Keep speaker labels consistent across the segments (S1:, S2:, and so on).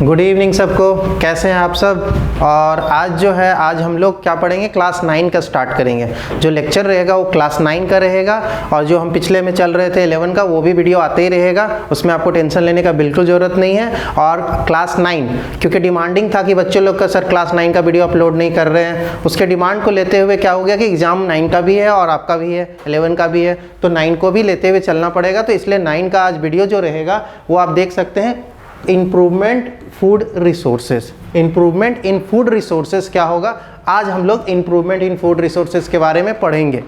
S1: Good evening सबको, कैसे हैं आप सब। और आज हम लोग क्या पढ़ेंगे, क्लास 9 का स्टार्ट करेंगे। जो लेक्चर रहेगा वो क्लास 9 का रहेगा और जो हम पिछले में चल रहे थे 11 का वो भी वीडियो आते ही रहेगा, उसमें आपको टेंशन लेने का बिल्कुल ज़रूरत नहीं है। और क्लास 9 क्योंकि डिमांडिंग था कि बच्चे लोग का सर क्लास 9 का वीडियो अपलोड नहीं कर रहे हैं, उसके डिमांड को लेते हुए क्या हो गया कि एग्ज़ाम 9 का भी है और आपका भी है, 11 का भी है, तो 9 को भी लेते हुए चलना पड़ेगा। तो इसलिए 9 का आज वीडियो जो रहेगा वो आप देख सकते हैं, improvement food resources. Improvement in food resources क्या होगा, आज हम लोग इम्प्रूवमेंट इन फूड रिसोर्सेज के बारे में पढ़ेंगे।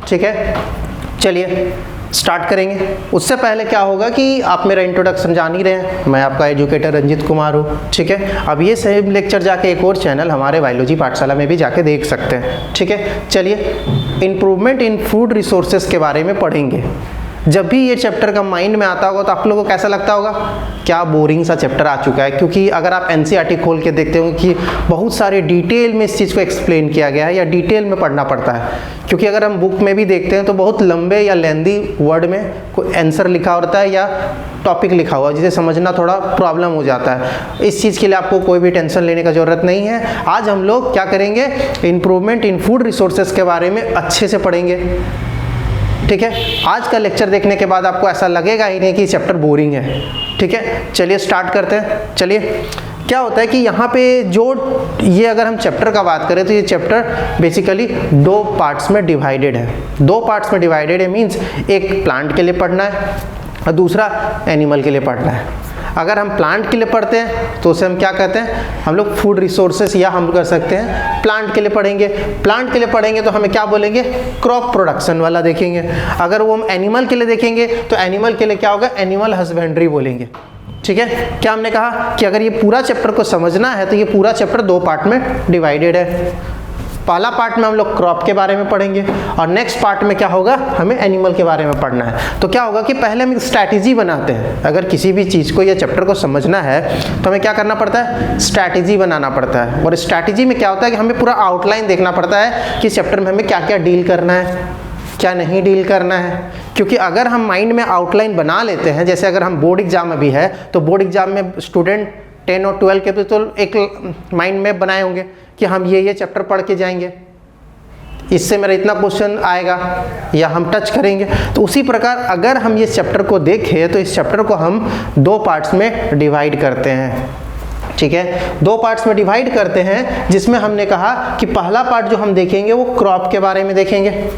S1: ठीक है, चलिए स्टार्ट करेंगे। उससे पहले क्या होगा कि आप मेरा इंट्रोडक्शन जान ही रहे हैं, मैं आपका एजुकेटर रंजित कुमार हूँ। ठीक है, अब ये सेम लेक्चर जाके एक और चैनल हमारे बायोलॉजी पाठशाला में भी जाके देख सकते हैं। ठीक है, चलिए इम्प्रूवमेंट इन फूड रिसोर्सेज के बारे में पढ़ेंगे। जब भी ये चैप्टर का माइंड में आता होगा तो आप लोगों को कैसा लगता होगा, क्या बोरिंग सा चैप्टर आ चुका है। क्योंकि अगर आप एनसीईआरटी खोल के देखते होंगे कि बहुत सारे डिटेल में इस चीज़ को एक्सप्लेन किया गया है या डिटेल में पढ़ना पड़ता है। क्योंकि अगर हम बुक में भी देखते हैं तो बहुत लंबे या लेंदी वर्ड में कोई आंसर लिखा होता है या टॉपिक लिखा हुआ, जिसे समझना थोड़ा प्रॉब्लम हो जाता है। इस चीज़ के लिए आपको कोई भी टेंशन लेने का ज़रूरत नहीं है। आज हम लोग क्या करेंगे, इम्प्रूवमेंट इन फूड रिसोर्सेज के बारे में अच्छे से पढ़ेंगे। ठीक है, आज का लेक्चर देखने के बाद आपको ऐसा लगेगा ही नहीं कि चैप्टर बोरिंग है। ठीक है, चलिए स्टार्ट करते हैं। चलिए, क्या होता है कि यहाँ पे जो ये अगर हम चैप्टर का बात करें तो ये चैप्टर बेसिकली 2 पार्ट्स में डिवाइडेड है। 2 पार्ट्स में डिवाइडेड है मीन्स एक प्लांट के लिए पढ़ना है और दूसरा एनिमल के लिए पढ़ना है। अगर हम प्लांट के लिए पढ़ते हैं तो उसे हम क्या कहते हैं, हम लोग फूड रिसोर्सेस या हम कर सकते हैं प्लांट के लिए पढ़ेंगे। प्लांट के लिए पढ़ेंगे तो हमें क्या बोलेंगे, क्रॉप प्रोडक्शन वाला देखेंगे। अगर वो हम एनिमल के लिए देखेंगे तो एनिमल के लिए क्या होगा, एनिमल हस्बेंड्री बोलेंगे। ठीक है, क्या हमने कहा कि अगर ये पूरा चैप्टर को समझना है तो ये पूरा चैप्टर 2 पार्ट में डिवाइडेड है। पहला पार्ट में हम लोग क्रॉप के बारे में पढ़ेंगे और नेक्स्ट पार्ट में क्या होगा, हमें एनिमल के बारे में पढ़ना है। तो क्या होगा कि पहले हम एक स्ट्रैटेजी बनाते हैं। अगर किसी भी चीज़ को या चैप्टर को समझना है तो हमें क्या करना पड़ता है, स्ट्रैटेजी बनाना पड़ता है। और स्ट्रैटेजी में क्या होता है कि हमें पूरा आउटलाइन देखना पड़ता है कि चैप्टर में हमें क्या क्या डील करना है, क्या नहीं डील करना है। क्योंकि अगर हम माइंड में आउटलाइन बना लेते हैं, जैसे अगर हम बोर्ड एग्जाम में भी है तो बोर्ड एग्जाम में स्टूडेंट 10 और 12 के तो एक माइंड में बनाए होंगे कि हम ये चैप्टर पढ़ के जाएंगे, इससे मेरा इतना क्वेश्चन आएगा या हम टच करेंगे। तो उसी प्रकार अगर हम ये चैप्टर को देखें तो इस चैप्टर को हम 2 पार्ट्स में डिवाइड करते हैं। ठीक है, 2 पार्ट्स में डिवाइड करते हैं, जिसमें हमने कहा कि पहला पार्ट जो हम देखेंगे वो क्रॉप के बारे में देखेंगे।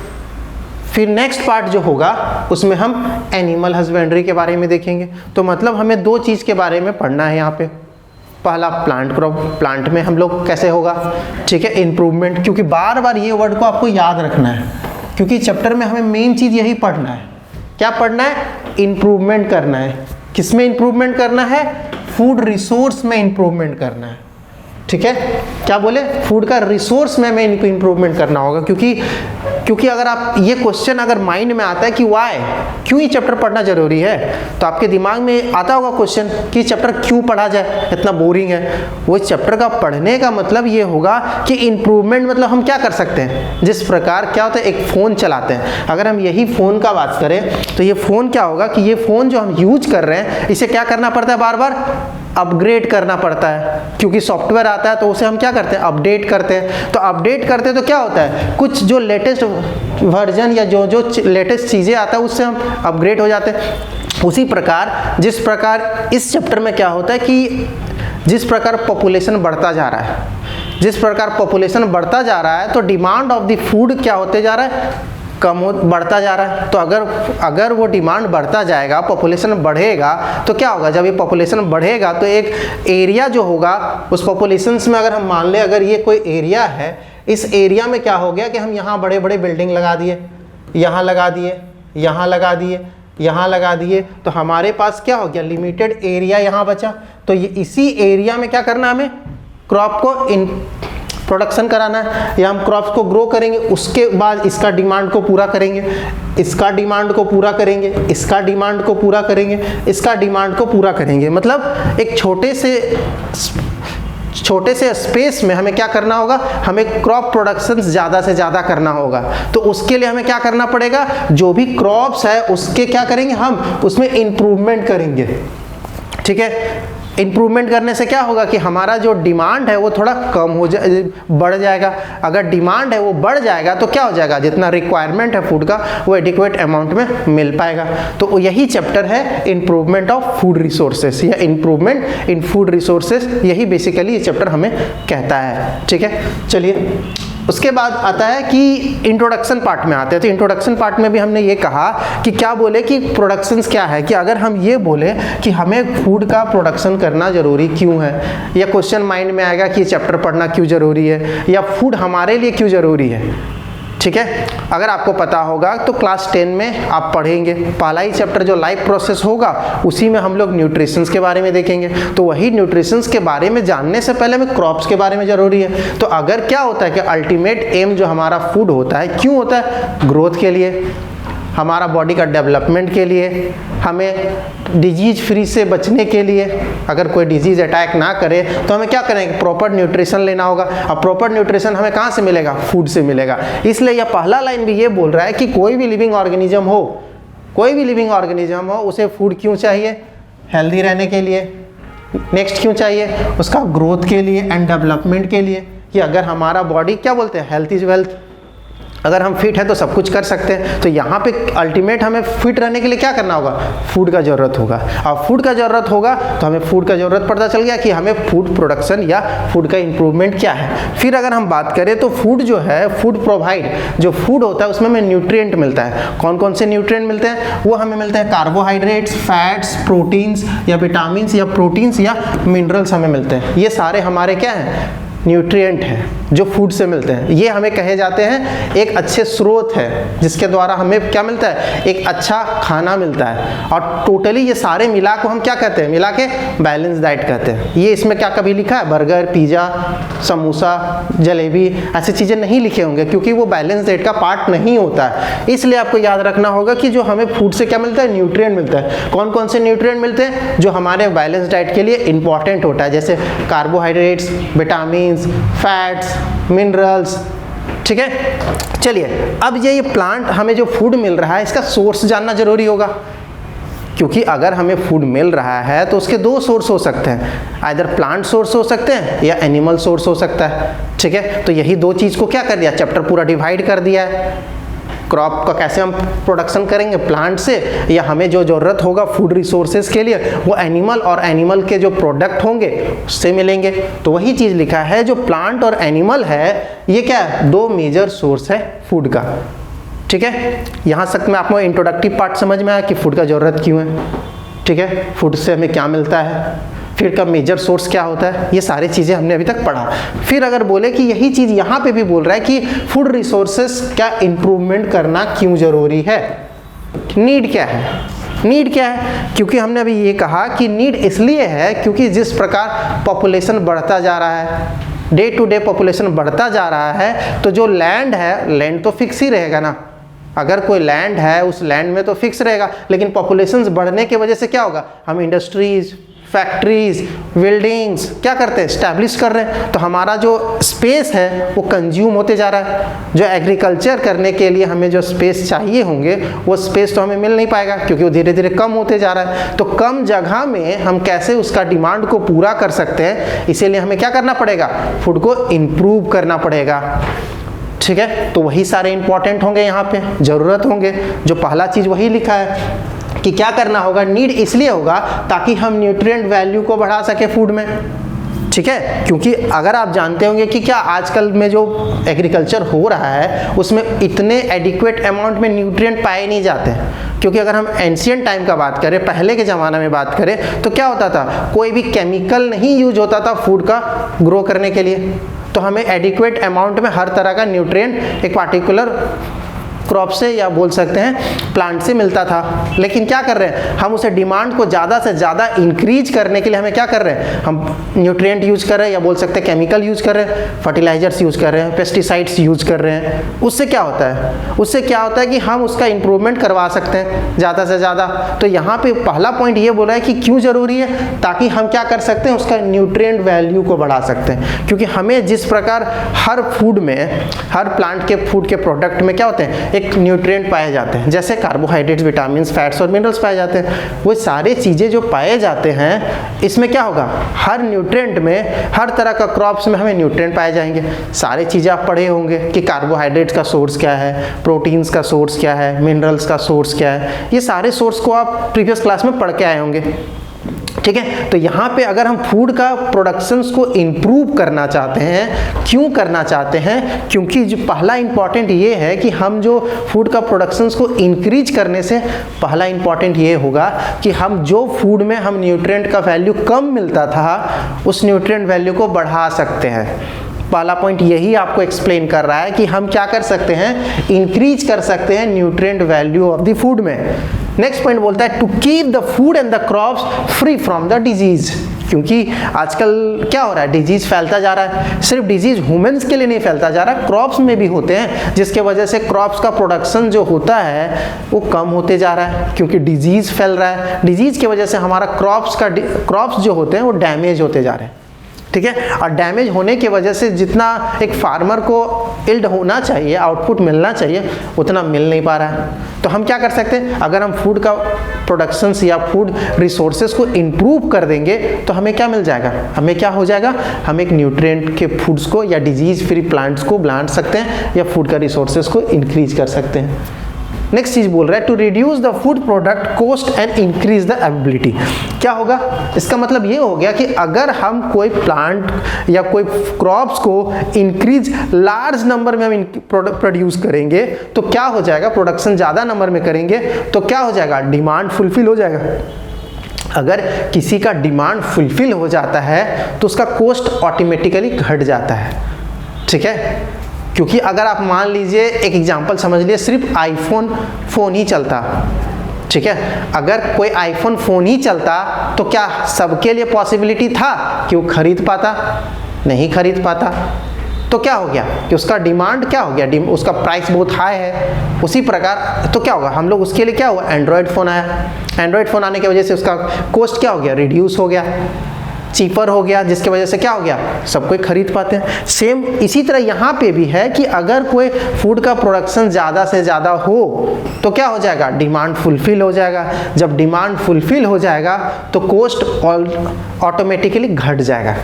S1: फिर नेक्स्ट पार्ट जो होगा उसमें हम एनिमल हस्बेंड्री के बारे में देखेंगे। तो मतलब हमें 2 चीज़ के बारे में पढ़ना है यहाँ पे। पहला प्लांट, क्रॉप प्लांट में हम लोग कैसे होगा, ठीक है, इम्प्रूवमेंट। क्योंकि बार बार ये वर्ड को आपको याद रखना है, क्योंकि चैप्टर में हमें मेन चीज़ यही पढ़ना है। क्या पढ़ना है, इम्प्रूवमेंट करना है। किस में इम्प्रूवमेंट करना है, फूड रिसोर्स में इम्प्रूवमेंट करना है। ठीक है, क्या बोले, फूड का रिसोर्स में हमें इनको इम्प्रूवमेंट करना होगा। क्योंकि अगर आप ये क्वेश्चन अगर माइंड में आता है कि वाई, क्यों ये चैप्टर पढ़ना जरूरी है, तो आपके दिमाग में आता होगा क्वेश्चन कि चैप्टर क्यों पढ़ा जाए, इतना बोरिंग है। वो चैप्टर का पढ़ने का मतलब ये होगा कि इम्प्रूवमेंट मतलब हम क्या कर सकते हैं। जिस प्रकार क्या होता है, एक फ़ोन चलाते हैं, अगर हम यही फ़ोन का बात करें तो ये फ़ोन क्या होगा कि ये फ़ोन जो हम यूज कर रहे हैं इसे क्या करना पड़ता है, बार बार अपग्रेड करना पड़ता है। क्योंकि सॉफ्टवेयर आता है तो उसे हम क्या करते हैं, अपडेट करते हैं। तो अपडेट करते हैं तो क्या होता है, कुछ जो लेटेस्ट वर्जन या जो लेटेस्ट चीज़ें आता है उससे हम अपग्रेड हो जाते हैं। उसी प्रकार जिस प्रकार इस चैप्टर में क्या होता है कि जिस प्रकार पॉपुलेशन बढ़ता जा रहा है, जिस प्रकार पॉपुलेशन बढ़ता जा रहा है तो डिमांड ऑफ द फूड क्या होते जा रहा है, बढ़ता जा रहा है। तो अगर वो डिमांड बढ़ता जाएगा, पॉपुलेशन बढ़ेगा, तो क्या होगा, जब ये पॉपुलेशन बढ़ेगा तो एक एरिया जो होगा उस पॉपुलेशन में अगर हम मान लें अगर ये कोई एरिया है, इस एरिया में क्या हो गया कि हम यहाँ बड़े बड़े बिल्डिंग लगा दिए, यहाँ लगा दिए, यहाँ लगा दिए, यहाँ लगा दिए, तो हमारे पास क्या हो गया, लिमिटेड एरिया यहाँ बचा। तो ये इसी एरिया में क्या करना, हमें क्रॉप को प्रोडक्शन कराना है या हम क्रॉप्स को ग्रो करेंगे, उसके बाद इसका डिमांड को पूरा करेंगे, इसका डिमांड को पूरा करेंगे, इसका डिमांड को पूरा करेंगे, इसका डिमांड को पूरा करेंगे। मतलब एक छोटे से स्पेस में हमें क्या करना होगा, हमें क्रॉप प्रोडक्शन ज़्यादा से ज़्यादा करना होगा। तो उसके लिए हमें क्या करना पड़ेगा, जो भी क्रॉप्स है उसके क्या करेंगे, हम उसमें इम्प्रूवमेंट करेंगे। ठीक है, इंप्रूवमेंट करने से क्या होगा कि हमारा जो डिमांड है वो थोड़ा कम हो जाए, बढ़ जाएगा। अगर डिमांड है वो बढ़ जाएगा तो क्या हो जाएगा, जितना रिक्वायरमेंट है फूड का वो एडिक्वेट अमाउंट में मिल पाएगा। तो यही चैप्टर है इम्प्रूवमेंट ऑफ फूड रिसोर्सेस या इम्प्रूवमेंट इन फूड रिसोर्सेस, यही बेसिकली ये चैप्टर हमें कहता है। ठीक है, चलिए उसके बाद आता है कि इंट्रोडक्शन पार्ट में आते हैं। तो इंट्रोडक्शन पार्ट में भी हमने ये कहा कि क्या बोले कि प्रोडक्शंस क्या है, कि अगर हम ये बोले कि हमें फूड का प्रोडक्शन करना ज़रूरी क्यों है, या क्वेश्चन माइंड में आएगा कि चैप्टर पढ़ना क्यों ज़रूरी है, या फूड हमारे लिए क्यों ज़रूरी है। ठीक है, अगर आपको पता होगा तो क्लास 10 में आप पढ़ेंगे, पहला ही चैप्टर जो लाइफ प्रोसेस होगा उसी में हम लोग न्यूट्रिशंस के बारे में देखेंगे। तो वही न्यूट्रिशंस के बारे में जानने से पहले हमें क्रॉप्स के बारे में ज़रूरी है। तो अगर क्या होता है कि अल्टीमेट एम जो हमारा फूड होता है, क्यों होता है, ग्रोथ के लिए, हमारा बॉडी का डेवलपमेंट के लिए, हमें डिजीज फ्री से बचने के लिए, अगर कोई डिजीज़ अटैक ना करे तो हमें क्या करेंगे, प्रॉपर न्यूट्रिशन लेना होगा। अब प्रॉपर न्यूट्रिशन हमें कहाँ से मिलेगा, फूड से मिलेगा। इसलिए यह पहला लाइन भी ये बोल रहा है कि कोई भी लिविंग ऑर्गेनिज्म हो, कोई भी लिविंग ऑर्गेनिज्म हो, उसे फूड क्यों चाहिए, हेल्दी रहने के लिए। नेक्स्ट क्यों चाहिए, उसका ग्रोथ के लिए एंड डेवलपमेंट के लिए, कि अगर हमारा बॉडी क्या बोलते हैं, हेल्थ इज वेल्थ, अगर हम फिट हैं तो सब कुछ कर सकते हैं। तो यहाँ पे अल्टीमेट हमें फिट रहने के लिए क्या करना होगा, फूड का ज़रूरत होगा। और फूड का ज़रूरत होगा तो हमें फूड का ज़रूरत पता चल गया कि हमें फूड प्रोडक्शन या फूड का इम्प्रूवमेंट क्या है। फिर अगर हम बात करें तो फूड जो है, फूड प्रोवाइड, जो फूड होता है उसमें हमें न्यूट्रिएंट मिलता है। कौन कौन से न्यूट्रिएंट मिलते हैं, वो हमें मिलते हैं कार्बोहाइड्रेट्स, फैट्स, प्रोटीन्स या विटामिन्स या प्रोटीन्स या मिनरल्स हमें मिलते हैं। ये सारे हमारे क्या हैं, न्यूट्रिएंट है जो फूड से मिलते हैं। ये हमें कहे जाते हैं एक अच्छे स्रोत है जिसके द्वारा हमें क्या मिलता है, एक अच्छा खाना मिलता है। और टोटली ये सारे मिला को हम क्या कहते हैं, मिला के बैलेंस डाइट कहते हैं। ये इसमें क्या कभी लिखा है, बर्गर, पिज़्ज़ा, समोसा, जलेबी, ऐसी चीज़ें नहीं लिखे होंगे क्योंकि वो बैलेंस डाइट का पार्ट नहीं होता है। इसलिए आपको याद रखना होगा कि जो हमें फूड से क्या मिलता है, न्यूट्रिएंट मिलता है। कौन कौन से न्यूट्रिएंट मिलते हैं जो हमारे बैलेंस डाइट के लिए इंपॉर्टेंट होता है, जैसे कार्बोहाइड्रेट्स, विटामिन, फैट्स, मिनरल्स। ठीक है, चलिए अब ये प्लांट हमें जो फूड मिल रहा है इसका सोर्स जानना जरूरी होगा, क्योंकि अगर हमें फूड मिल रहा है तो उसके दो सोर्स हो सकते हैं, आइदर प्लांट सोर्स हो सकते हैं या एनिमल सोर्स हो सकता है। ठीक है, तो यही दो चीज़ को क्या कर दिया, चैप्टर पूरा डिवाइड कर दिया है। क्रॉप का कैसे हम प्रोडक्शन करेंगे, प्लांट से, या हमें जो ज़रूरत होगा फूड रिसोर्सेज के लिए वो एनिमल और एनिमल के जो प्रोडक्ट होंगे उससे मिलेंगे। तो वही चीज़ लिखा है, जो प्लांट और एनिमल है ये क्या है, दो मेजर सोर्स है फूड का। ठीक है, यहाँ तक में आपको इंट्रोडक्टिव पार्ट समझ में आया कि फूड का ज़रूरत क्यों है। ठीक है, फूड से हमें क्या मिलता है, फिर का मेजर सोर्स क्या होता है, ये सारी चीज़ें हमने अभी तक पढ़ा। फिर अगर बोले कि यही चीज़ यहाँ पे भी बोल रहा है कि फूड रिसोर्सेस का इम्प्रूवमेंट करना क्यों ज़रूरी है, नीड क्या है। नीड क्या है, क्योंकि हमने अभी ये कहा कि नीड इसलिए है क्योंकि जिस प्रकार पॉपुलेशन बढ़ता जा रहा है, डे टू डे पॉपुलेशन बढ़ता जा रहा है, तो जो लैंड है, लैंड तो फिक्स ही रहेगा ना। अगर कोई लैंड है उस लैंड में तो फिक्स रहेगा, लेकिन पॉपुलेशंस बढ़ने की वजह से क्या होगा, हम इंडस्ट्रीज, फैक्ट्रीज, बिल्डिंग्स क्या करते हैं, स्टैब्लिश कर रहे हैं। तो हमारा जो स्पेस है वो कंज्यूम होते जा रहा है। जो एग्रीकल्चर करने के लिए हमें जो स्पेस चाहिए होंगे वो स्पेस तो हमें मिल नहीं पाएगा क्योंकि वो धीरे धीरे कम होते जा रहा है। तो कम जगह में हम कैसे उसका डिमांड को पूरा कर सकते हैं, इसीलिए हमें क्या करना पड़ेगा, फूड को इम्प्रूव करना पड़ेगा। ठीक है, तो वही सारे इंपॉर्टेंट होंगे, यहाँ पे ज़रूरत होंगे। जो पहला चीज़ वही लिखा है कि क्या करना होगा, नीड इसलिए होगा ताकि हम न्यूट्रिएंट वैल्यू को बढ़ा सके फूड में। ठीक है, क्योंकि अगर आप जानते होंगे कि क्या आजकल में जो एग्रीकल्चर हो रहा है उसमें इतने एडिक्वेट अमाउंट में न्यूट्रिएंट पाए नहीं जाते हैं। क्योंकि अगर हम एंशियंट टाइम का बात करें, पहले के ज़माने में बात करें, तो क्या होता था, कोई भी केमिकल नहीं यूज होता था फूड का ग्रो करने के लिए। तो हमें एडिक्वेट अमाउंट में हर तरह का न्यूट्रिएंट एक पार्टिकुलर क्रॉप से या बोल सकते हैं प्लांट से मिलता था। लेकिन क्या कर रहे हैं, हम उसे डिमांड को ज़्यादा से ज़्यादा इंक्रीज करने के लिए हमें क्या कर रहे हैं, हम न्यूट्रिएंट यूज कर रहे हैं या बोल सकते हैं केमिकल यूज कर रहे हैं, फर्टिलाइजर्स यूज कर रहे हैं, पेस्टिसाइड्स यूज कर रहे हैं। उससे क्या होता है, उससे क्या होता है कि हम उसका इम्प्रूवमेंट करवा सकते हैं ज़्यादा से ज़्यादा। तो यहाँ पे पहला पॉइंट ये बोला है कि क्यों ज़रूरी है, ताकि हम क्या कर सकते हैं, उसका न्यूट्रिएंट वैल्यू को बढ़ा सकते हैं। क्योंकि हमें जिस प्रकार हर फूड में, हर प्लांट के फूड के प्रोडक्ट में क्या होते हैं, एक न्यूट्रिएंट पाए जाते हैं, जैसे कार्बोहाइड्रेट्स, विटामिन, फैट्स और मिनरल्स पाए जाते हैं। वो सारे चीज़ें जो पाए जाते हैं, इसमें क्या होगा, हर न्यूट्रिएंट में, हर तरह का क्रॉप्स में हमें न्यूट्रिएंट पाए जाएंगे। सारे चीज़ें आप पढ़े होंगे कि कार्बोहाइड्रेट्स का सोर्स क्या है, प्रोटीन्स का सोर्स क्या है, मिनरल्स का सोर्स क्या है, ये सारे सोर्स को आप प्रीवियस क्लास में पढ़ के आए होंगे। ठीक है, तो यहाँ पे अगर हम फूड का प्रोडक्शंस को इम्प्रूव करना चाहते हैं, क्यों करना चाहते हैं, क्योंकि जो पहला इंपॉर्टेंट ये है कि हम जो फूड का प्रोडक्शंस को इंक्रीज करने से पहला इंपॉर्टेंट ये होगा कि हम जो फूड में हम न्यूट्रिएंट का वैल्यू कम मिलता था, उस न्यूट्रिएंट वैल्यू को बढ़ा सकते हैं। पहला पॉइंट यही आपको एक्सप्लेन कर रहा है कि हम क्या कर सकते हैं, इंक्रीज कर सकते हैं nutrient value of the food में। नेक्स्ट पॉइंट बोलता है to keep the food and the crops free from the disease, क्योंकि आजकल क्या हो रहा है, डिजीज फैलता जा रहा है। सिर्फ डिजीज ह्यूमंस के लिए नहीं फैलता जा रहा, क्रॉप्स में भी होते हैं, जिसके वजह से क्रॉप्स का प्रोडक्शन जो होता है वो कम होते जा रहा है, क्योंकि डिजीज फैल रहा है। डिजीज की वजह से हमारा क्रॉप्स जो होते हैं वो डैमेज होते जा रहे हैं। ठीक है, और डैमेज होने की वजह से जितना एक फार्मर को इल्ड होना चाहिए, आउटपुट मिलना चाहिए, उतना मिल नहीं पा रहा है। तो हम क्या कर सकते हैं, अगर हम फूड का प्रोडक्शंस या फूड रिसोर्सेज को इम्प्रूव कर देंगे तो हमें क्या मिल जाएगा, हमें क्या हो जाएगा, हम एक न्यूट्रिएंट के फूड्स को या डिजीज फ्री प्लांट्स को प्लांट सकते हैं या फूड का रिसोर्सेज को इंक्रीज कर सकते हैं। नेक्स्ट चीज बोल रहा है to reduce the food product cost and increase the ability. क्या होगा, इसका मतलब ये हो गया कि अगर हम कोई प्लांट या कोई क्रॉप्स को इंक्रीज लार्ज नंबर में हम प्रोड्यूस करेंगे तो क्या हो जाएगा, प्रोडक्शन ज़्यादा नंबर में करेंगे तो क्या हो जाएगा, डिमांड फुलफिल हो जाएगा। अगर किसी का डिमांड फुलफिल हो जाता है तो उसका कॉस्ट ऑटोमेटिकली घट जाता है। ठीक है, क्योंकि अगर आप मान लीजिए, एक एग्जांपल समझ लिए, सिर्फ आईफोन फ़ोन ही चलता, ठीक है, अगर कोई आईफोन फ़ोन ही चलता तो क्या सबके लिए पॉसिबिलिटी था कि वो खरीद पाता, नहीं खरीद पाता। तो क्या हो गया कि उसका डिमांड क्या हो गया, उसका प्राइस बहुत हाई है। उसी प्रकार तो क्या होगा, हम लोग उसके लिए क्या हुआ, एंड्रॉयड फ़ोन आया। एंड्रॉयड फ़ोन आने की वजह से उसका कॉस्ट क्या हो गया, रिड्यूस हो गया, चीपर हो गया, जिसकी वजह से क्या हो गया, सब कोई खरीद पाते हैं। सेम इसी तरह यहाँ पे भी है कि अगर कोई फूड का प्रोडक्शन ज़्यादा से ज़्यादा हो तो क्या हो जाएगा, डिमांड फुलफिल हो जाएगा। जब डिमांड फुलफिल हो जाएगा तो कॉस्ट ऑटोमेटिकली घट जाएगा।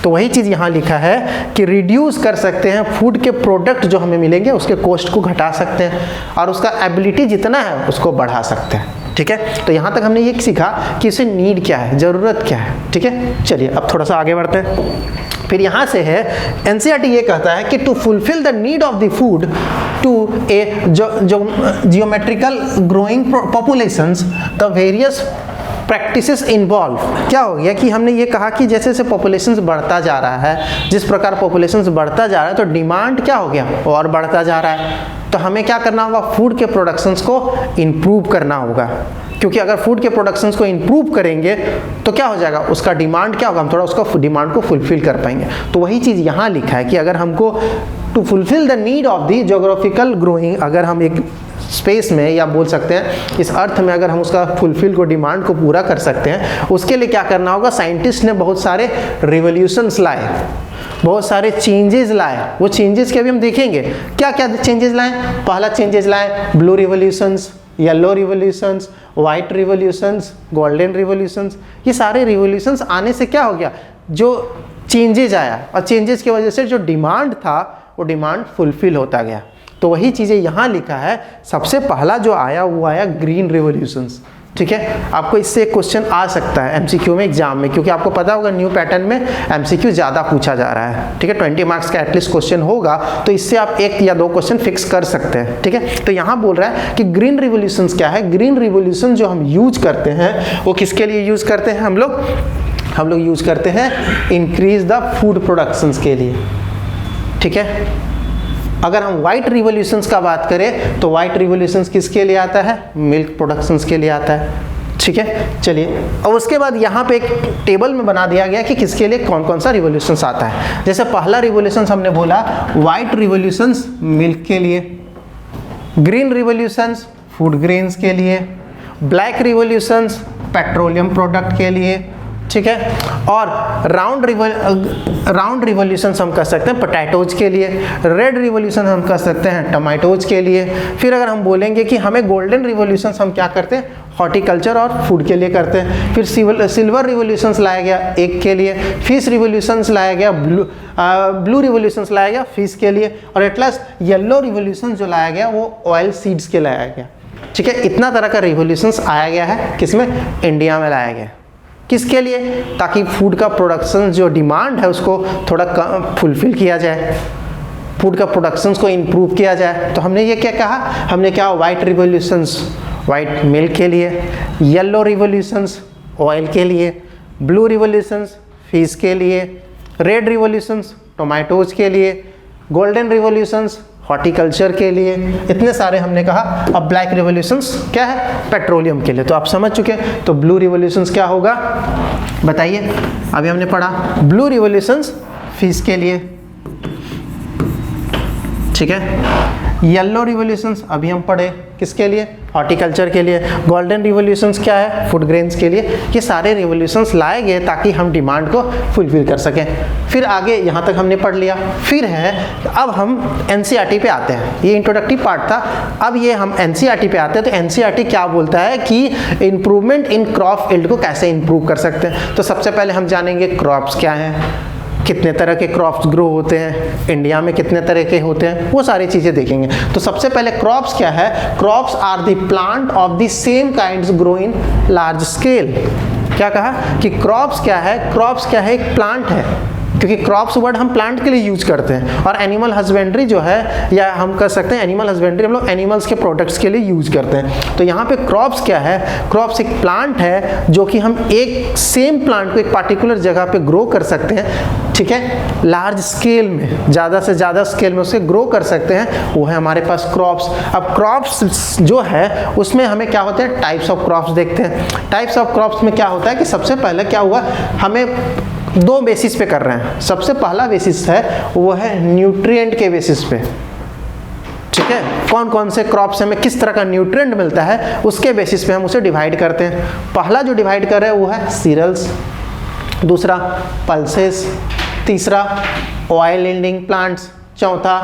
S1: तो वही चीज़ यहाँ लिखा है कि रिड्यूस कर सकते हैं, फूड के प्रोडक्ट जो हमें मिलेंगे उसके कॉस्ट को घटा सकते हैं और उसका एबिलिटी जितना है उसको बढ़ा सकते हैं। ठीक है, तो यहाँ तक हमने ये सीखा कि इसे नीड क्या है, ज़रूरत क्या है। ठीक है, चलिए अब थोड़ा सा आगे बढ़ते हैं। फिर यहाँ से है एनसीईआरटी ये कहता है कि to fulfil the need of the food to a geometrical growing populations the various practices involve. क्या हो गया कि हमने ये कहा कि जैसे जैसे पॉपुलेशंस बढ़ता जा रहा है, जिस प्रकार पॉपुलेशंस बढ़ता जा रहा है तो डिमांड क्या हो गया, और बढ़ता जा रहा है। तो हमें क्या करना होगा, फूड के प्रोडक्शंस को इम्प्रूव करना होगा, क्योंकि अगर फूड के प्रोडक्शंस को इम्प्रूव करेंगे तो क्या हो जाएगा, उसका डिमांड क्या होगा, हम थोड़ा उसका डिमांड को फुलफिल कर पाएंगे। तो वही चीज़ यहाँ लिखा है कि अगर हमको to fulfil the need of the geographical growing, अगर हम एक स्पेस में या बोल सकते हैं इस अर्थ में अगर हम उसका फुलफिल को डिमांड को पूरा कर सकते हैं, उसके लिए क्या करना होगा, साइंटिस्ट ने बहुत सारे रिवोल्यूशंस लाए, बहुत सारे चेंजेस लाए। वो चेंजेस के अभी हम देखेंगे क्या क्या चेंजेस लाए। पहला चेंजेस लाए blue revolutions, yellow revolutions, white revolutions, golden revolutions. ये सारे रिवोल्यूशंस आने से क्या हो गया, जो चेंजेस आया और चेंजेस की वजह से जो डिमांड था वो डिमांड फुलफिल होता गया। तो वही चीज़ें यहाँ लिखा है। सबसे पहला जो आया वो आया ग्रीन रिवोल्यूशंस। ठीक है, आपको इससे एक क्वेश्चन आ सकता है एमसीक्यू में एग्जाम में, क्योंकि आपको पता होगा न्यू पैटर्न में एमसीक्यू ज़्यादा पूछा जा रहा है। ठीक है, 20 मार्क्स का एटलीस्ट क्वेश्चन होगा, तो इससे आप एक या दो क्वेश्चन फिक्स कर सकते हैं। ठीक है, तो यहाँ बोल रहा है कि ग्रीन रिवोल्यूशंस क्या है। ग्रीन रिवोल्यूशन जो हम यूज करते हैं वो किसके लिए यूज करते हैं, हम लोग यूज करते हैं इंक्रीज द फूड प्रोडक्शंस के लिए। ठीक है, अगर हम वाइट रिवोल्यूशंस का बात करें तो वाइट रिवोल्यूशंस किसके लिए आता है, मिल्क प्रोडक्शंस के लिए आता है। ठीक है, चलिए और उसके बाद यहाँ पे एक टेबल में बना दिया गया कि किसके लिए कौन कौन सा रिवोल्यूशंस आता है। जैसे पहला रिवोल्यूशंस हमने बोला वाइट रिवोल्यूशंस मिल्क के लिए, ग्रीन रिवोल्यूशंस फूड ग्रेन्स के लिए, ब्लैक रिवोल्यूशंस पेट्रोलियम प्रोडक्ट के लिए। ठीक है। और राउंड रिवोल्यूशंस हम कर सकते हैं पोटैटोज के लिए, रेड रिवोल्यूशन हम कर सकते हैं टमाटोज के लिए। फिर अगर हम बोलेंगे कि हमें गोल्डन रिवोल्यूशंस हम क्या करते हैं, हॉर्टिकल्चर और फूड के लिए करते हैं। फिर सिल्वर रिवोल्यूशंस लाया गया एग के लिए, फिश रिवोल्यूशंस लाया गया, ब्लू रिवोल्यूशंस लाया गया फिश के लिए, और एट लास्ट येलो रिवोल्यूशन जो लाया गया वो ऑयल सीड्स के लाया गया। ठीक है, इतना तरह का रिवोल्यूशंस आया गया है, किसमें, इंडिया में लाया गया। किसके लिए, ताकि फूड का प्रोडक्शन जो डिमांड है उसको थोड़ा फुलफिल किया जाए, फूड का प्रोडक्शंस को इम्प्रूव किया जाए। तो हमने ये क्या कहा, हमने क्या, वाइट रिवोल्यूशंस वाइट मिल्क के लिए, येलो रिवोल्यूशंस ऑयल के लिए, ब्लू रिवोल्यूशंस फिश के लिए, रेड रिवोल्यूशंस टोमेटोज के लिए, गोल्डन रिवोल्यूशंस हॉर्टिकल्चर के लिए। इतने सारे हमने कहा। अब ब्लैक रिवोल्यूशंस क्या है, पेट्रोलियम के लिए। तो आप समझ चुके हैं। तो ब्लू रिवोल्यूशंस क्या होगा बताइए, अभी हमने पढ़ा ब्लू रिवोल्यूशंस फिश के लिए, ठीक है। येलो रिवोल्यूशंस अभी हम पढ़े किसके लिए, हॉर्टिकल्चर के लिए। गोल्डन रिवोल्यूशंस क्या है, फूड ग्रेन्स के लिए। ये सारे रिवोल्यूशंस लाए गए ताकि हम डिमांड को फुलफिल कर सकें। फिर आगे यहाँ तक हमने पढ़ लिया। फिर है, अब हम एनसीईआरटी पे आते हैं। ये इंट्रोडक्टिव पार्ट था। अब ये हम एनसीईआरटी पे आते हैं। तो एनसीईआरटी क्या बोलता है कि इम्प्रूवमेंट इन क्रॉप यील्ड को कैसे इम्प्रूव कर सकते हैं। तो सबसे पहले हम जानेंगे क्रॉप्स क्या हैं, कितने तरह के क्रॉप्स ग्रो होते हैं, इंडिया में कितने तरह के होते हैं, वो सारी चीज़ें देखेंगे। तो सबसे पहले क्रॉप्स क्या है, crops are the plant of the same kinds grow in large scale. क्या कहा कि क्रॉप्स क्या है, क्रॉप्स क्या है, एक प्लांट है, क्योंकि क्रॉप्स वर्ड हम प्लांट के लिए यूज करते हैं। और एनिमल हस्बेंड्री जो है, या हम कर सकते हैं एनिमल हस्बेंड्री, हम लोग एनिमल्स के प्रोडक्ट्स के लिए यूज करते हैं। तो यहाँ पे क्रॉप्स क्या है, क्रॉप्स एक प्लांट है जो कि हम एक सेम प्लांट को एक पार्टिकुलर जगह पे ग्रो कर सकते हैं, ठीक है, लार्ज स्केल में, ज़्यादा से ज़्यादा स्केल में उसे ग्रो कर सकते हैं, वो है हमारे पास क्रॉप्स। अब क्रॉप्स जो है उसमें हमें क्या होते हैं, टाइप्स ऑफ क्रॉप्स देखते हैं। टाइप्स ऑफ क्रॉप्स में क्या होता है कि सबसे पहले क्या हुआ, हमें दो बेसिस पे कर रहे हैं। सबसे पहला बेसिस है वो है न्यूट्रिएंट के बेसिस पे, ठीक है, कौन कौन से क्रॉप से हमें किस तरह का न्यूट्रिएंट मिलता है उसके बेसिस पे हम उसे डिवाइड करते हैं। पहला जो डिवाइड कर रहे हैं वो है सीरियल्स, दूसरा पल्सेस, तीसरा ऑयल यील्डिंग प्लांट्स, चौथा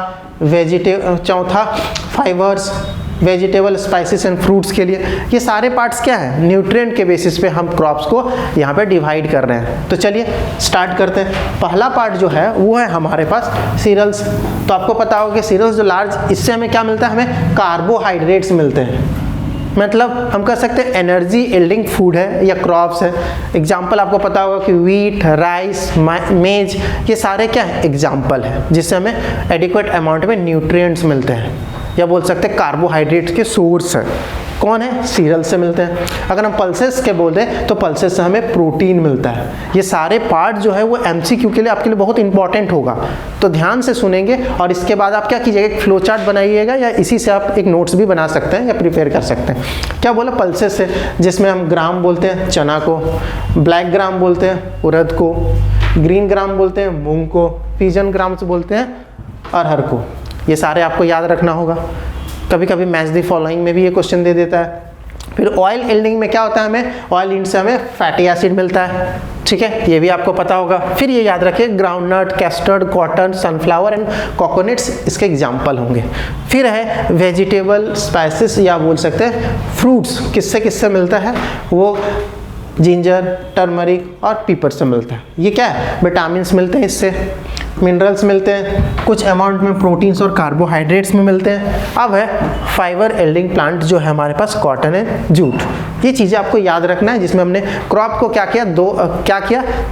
S1: fibres, vegetable, spices and fruits के लिए। ये सारे पार्ट्स क्या है, न्यूट्रिएंट के बेसिस पे हम क्रॉप्स को यहाँ पे डिवाइड कर रहे हैं। तो चलिए स्टार्ट करते हैं। पहला पार्ट जो है वो है हमारे पास सीरियल्स। तो आपको पता होगा कि सीरियल्स जो लार्ज, इससे हमें क्या मिलता है, हमें कार्बोहाइड्रेट्स मिलते हैं। मतलब हम कह सकते हैं एनर्जी यील्डिंग फूड है या क्रॉप्स है। एग्जाम्पल आपको पता होगा कि व्हीट, राइस, मेज, ये सारे क्या है, एग्जाम्पल है जिससे हमें एडिक्वेट अमाउंट में न्यूट्रिएंट्स मिलते हैं, या बोल सकते हैं कार्बोहाइड्रेट्स के सोर्स है। कौन है, सीरियल से मिलते हैं। अगर हम पल्सेस के बोल दें तो पल्सेस से हमें प्रोटीन मिलता है। ये सारे पार्ट जो है वो एमसीक्यू के लिए आपके लिए बहुत इंपॉर्टेंट होगा, तो ध्यान से सुनेंगे। और इसके बाद आप क्या कीजिएगा, एक फ्लो चार्ट बनाइएगा, या इसी से आप एक नोट्स भी बना सकते हैं या प्रिपेयर कर सकते हैं। क्या बोला, पल्सेस से, जिसमें हम ग्राम बोलते हैं चना को, ब्लैक ग्राम बोलते हैं उड़द को, ग्रीन ग्राम बोलते हैं मूंग को, पिजन ग्राम्स बोलते हैं अरहर को। ये सारे आपको याद रखना होगा। कभी कभी मैच द फॉलोइंग में भी ये क्वेश्चन दे देता है। फिर ऑयल यील्डिंग में क्या होता है, हमें ऑयल यील्ड से हमें फैटी एसिड मिलता है, ठीक है, ये भी आपको पता होगा। फिर ये याद रखिए groundnut, castor, cotton, sunflower and coconuts इसके एग्जाम्पल होंगे। फिर है वेजिटेबल, स्पाइसेस या बोल सकते हैं फ्रूट्स, किससे किससे मिलता है, वो जिंजर, टर्मरिक और पीपर से मिलता है। ये क्या है, विटामिन्स मिलते हैं इससे, मिनरल्स मिलते हैं, कुछ अमाउंट में प्रोटीन्स और कार्बोहाइड्रेट्स में मिलते हैं। अब है फाइबर यील्डिंग प्लांट जो है हमारे पास कॉटन एंड जूट। ये चीज़ें आपको याद रखना है, जिसमें हमने क्रॉप को क्या किया,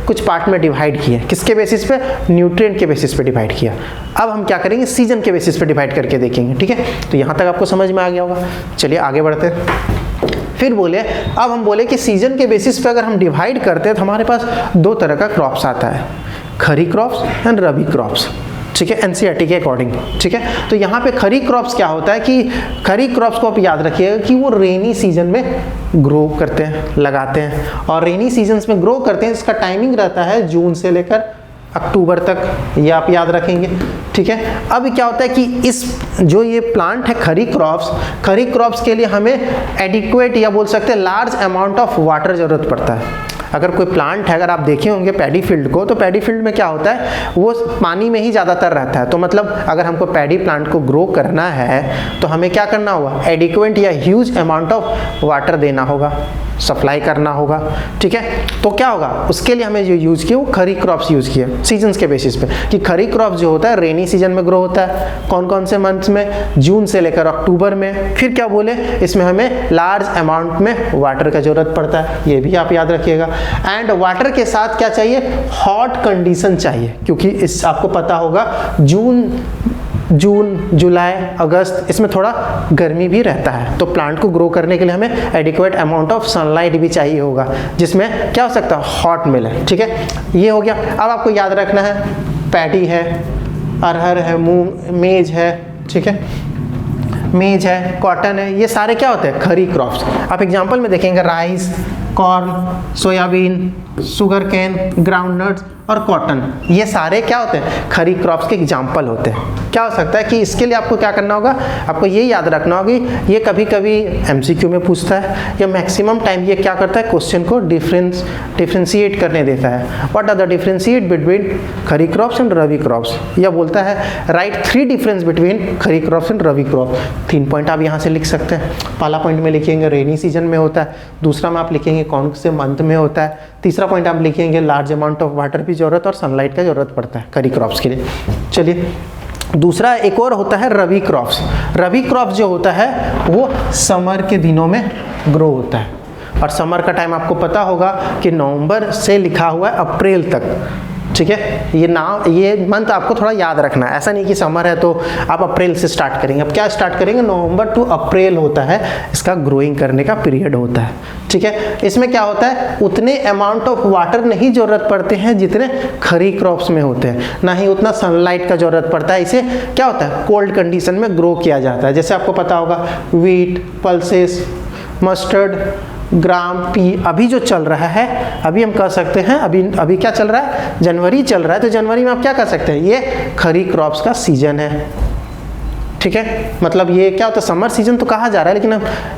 S1: कुछ पार्ट में डिवाइड किया। किसके बेसिस पे, न्यूट्रिएंट के बेसिस पे डिवाइड किया। अब हम क्या करेंगे, सीजन के बेसिस पे डिवाइड करके देखेंगे, ठीक है। तो यहाँ तक आपको समझ में आ गया होगा। चलिए आगे बढ़ते हैं। फिर बोले, अब हम बोले कि सीजन के बेसिस पे अगर हम डिवाइड करते हैं तो हमारे पास दो तरह का क्रॉप्स आता है, खरी क्रॉप्स एंड रबी क्रॉप्स, ठीक है, एनसीईआरटी के अकॉर्डिंग, ठीक है। तो यहाँ पे खरी क्रॉप्स क्या होता है कि खरी क्रॉप्स को आप याद रखिएगा कि वो रेनी सीजन में ग्रो करते हैं, लगाते हैं, और रेनी सीजन्स में ग्रो करते हैं। इसका टाइमिंग रहता है जून से लेकर अक्टूबर तक, ये आप याद रखेंगे, ठीक है। अब क्या होता है कि इस जो ये प्लांट है खरी क्रॉप्स के लिए हमें एडिक्वेट या बोल सकते हैं लार्ज अमाउंट ऑफ वाटर जरूरत पड़ता है। अगर कोई प्लांट है, अगर आप देखे होंगे पैडी फील्ड को, तो पैडी फील्ड में क्या होता है, वो पानी में ही ज़्यादातर रहता है। तो मतलब अगर हमको पैडी प्लांट को ग्रो करना है तो हमें क्या करना होगा, एडिक्वेट या ह्यूज अमाउंट ऑफ वाटर देना होगा, सप्लाई करना होगा। ठीक है, तो क्या होगा, उसके लिए हमें जो यूज़ किया वो खरी क्रॉप्स यूज़ किए सीजन्स के बेसिस पे, कि खरी क्रॉप्स जो होता है रेनी सीजन में ग्रो होता है। कौन कौन से मंथ्स में, जून से लेकर अक्टूबर में। फिर क्या बोले, इसमें हमें लार्ज अमाउंट में वाटर का जरूरत पड़ता है, ये भी आप याद रखिएगा। एंड वाटर के साथ क्या चाहिए, हॉट कंडीशन चाहिए, क्योंकि इस आपको पता होगा जून, जुलाई, अगस्त, इसमें थोड़ा गर्मी भी रहता है। तो प्लांट को ग्रो करने के लिए हमें एडिक्वेट अमाउंट ऑफ सनलाइट भी चाहिए होगा, जिसमें क्या हो सकता है, हॉट मिले। ठीक है, ये हो गया। अब आपको याद रखना है, पैडी है, अरहर है, मूंग, मेज है, ठीक है, मेज है, कॉटन है, ये सारे क्या होते हैं, खरी क्रॉप्स। आप एग्जांपल में देखेंगे rice, corn, soybean, sugarcane, groundnuts और कॉटन, ये सारे क्या होते हैं, खरी क्रॉप्स के एग्जाम्पल होते हैं। क्या हो सकता है कि इसके लिए आपको क्या करना होगा, आपको ये याद रखना होगा कि ये कभी कभी एमसीक्यू में पूछता है, या मैक्सिमम टाइम ये क्या करता है, क्वेश्चन को डिफ्रेंशिएट करने देता है। What are the differentiate between kharif crops and rabi crops, या बोलता है right 3 difference between kharif crops and rabi crops. 3 point आप यहाँ से लिख सकते हैं। पहला पॉइंट में लिखेंगे रेनी सीजन में होता है, दूसरा में आप लिखेंगे कौन से मंथ में होता है, तीसरा पॉइंट आप लिखेंगे लार्ज अमाउंट ऑफ वाटर की जरूरत और सनलाइट का जरूरत पड़ता है खरी क्रॉप्स के लिए। चलिए, दूसरा एक और होता है रबी क्रॉप्स। रबी क्रॉप्स जो होता है वो समर के दिनों में ग्रो होता है, और समर का टाइम आपको पता होगा कि नवंबर से लिखा हुआ है अप्रैल तक। ठीक है, ये मंथ आपको थोड़ा याद रखना है, ऐसा नहीं कि समर है तो आप अप्रैल से स्टार्ट करेंगे। अब क्या स्टार्ट करेंगे, नवंबर टू अप्रैल होता है इसका ग्रोइंग करने का पीरियड होता है। ठीक है, इसमें क्या होता है, उतने अमाउंट ऑफ वाटर नहीं जरूरत पड़ते हैं जितने खरी क्रॉप्स में होते हैं, ना ही उतना सनलाइट का जरूरत पड़ता है। इसे क्या होता है, कोल्ड कंडीशन में ग्रो किया जाता है। जैसे आपको पता होगा व्हीट, पल्सेस, मस्टर्ड, ग्राम, पी, अभी जो चल रहा है, अभी हम कह सकते हैं, अभी क्या चल रहा है, जनवरी चल रहा है, तो जनवरी में आप क्या कर सकते हैं, ये खरी क्रॉप्स का सीजन है। ठीक है, मतलब ये क्या होता है, समर सीजन तो कहा जा रहा है, लेकिन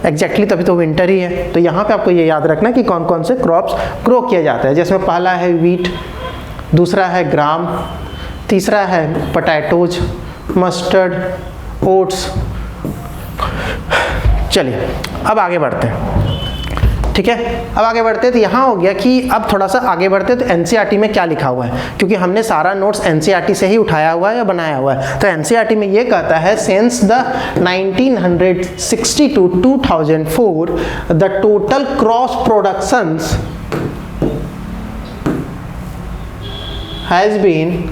S1: एग्जैक्टली तभी तो विंटर ही है। तो यहाँ पे आपको ये याद रखना कि कौन कौन से क्रॉप्स ग्रो किया जाता है। जिसमें पहला है व्हीट, दूसरा है ग्राम, तीसरा है पोटैटोज, मस्टर्ड, ओट्स। चलिए अब आगे बढ़ते हैं। ठीक है, अब आगे बढ़ते हैं। तो यहाँ हो गया कि अब थोड़ा सा आगे बढ़ते हैं तो एनसीईआरटी में क्या लिखा हुआ है, क्योंकि हमने सारा नोट्स एनसीईआरटी से ही उठाया हुआ है या बनाया हुआ है। तो एनसीईआरटी में ये कहता है, since the 1960 to 2004 the total crops productions has been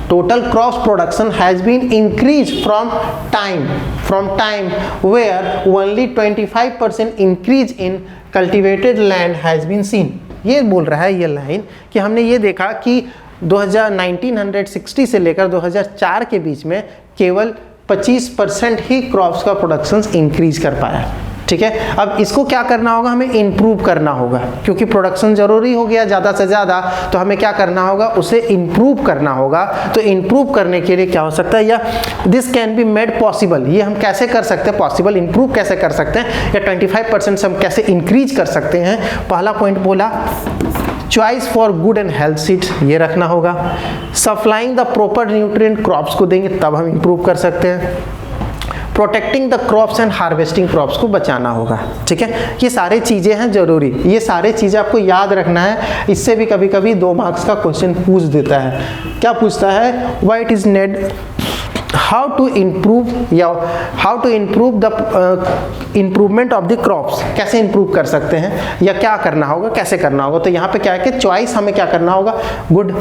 S1: total crops production has been increased from time where only 25% increase in cultivated land has been seen। ये बोल रहा है ये लाइन कि हमने ये देखा कि 1960 से लेकर 2004 के बीच में केवल 25% ही क्रॉप्स का प्रोडक्शन इंक्रीज कर पाया। ठीक है, अब इसको क्या करना होगा, हमें इम्प्रूव करना होगा, क्योंकि प्रोडक्शन जरूरी हो गया ज़्यादा से ज़्यादा, तो हमें क्या करना होगा, उसे इम्प्रूव करना होगा। तो इम्प्रूव करने के लिए क्या हो सकता है, या this can be made possible, ये हम कैसे कर सकते हैं, पॉसिबल इम्प्रूव कैसे कर सकते हैं, या 25% से हम कैसे इंक्रीज कर सकते हैं। पहला पॉइंट बोला choice for good and health seeds, ये रखना होगा। Supplying the proper nutrient crops को देंगे तब हम इम्प्रूव कर सकते हैं। Protecting the crops and harvesting crops को बचाना होगा। ठीक है, ये सारी चीज़ें हैं जरूरी, ये सारी चीज़ें आपको याद रखना है। इससे भी कभी कभी 2 मार्क्स का क्वेश्चन पूछ देता है। क्या पूछता है, what is need, how to improve the improvement of the crops, कैसे इम्प्रूव कर सकते हैं या क्या करना होगा, कैसे करना होगा। तो यहाँ पे क्या है कि चॉइस हमें क्या करना होगा, गुड,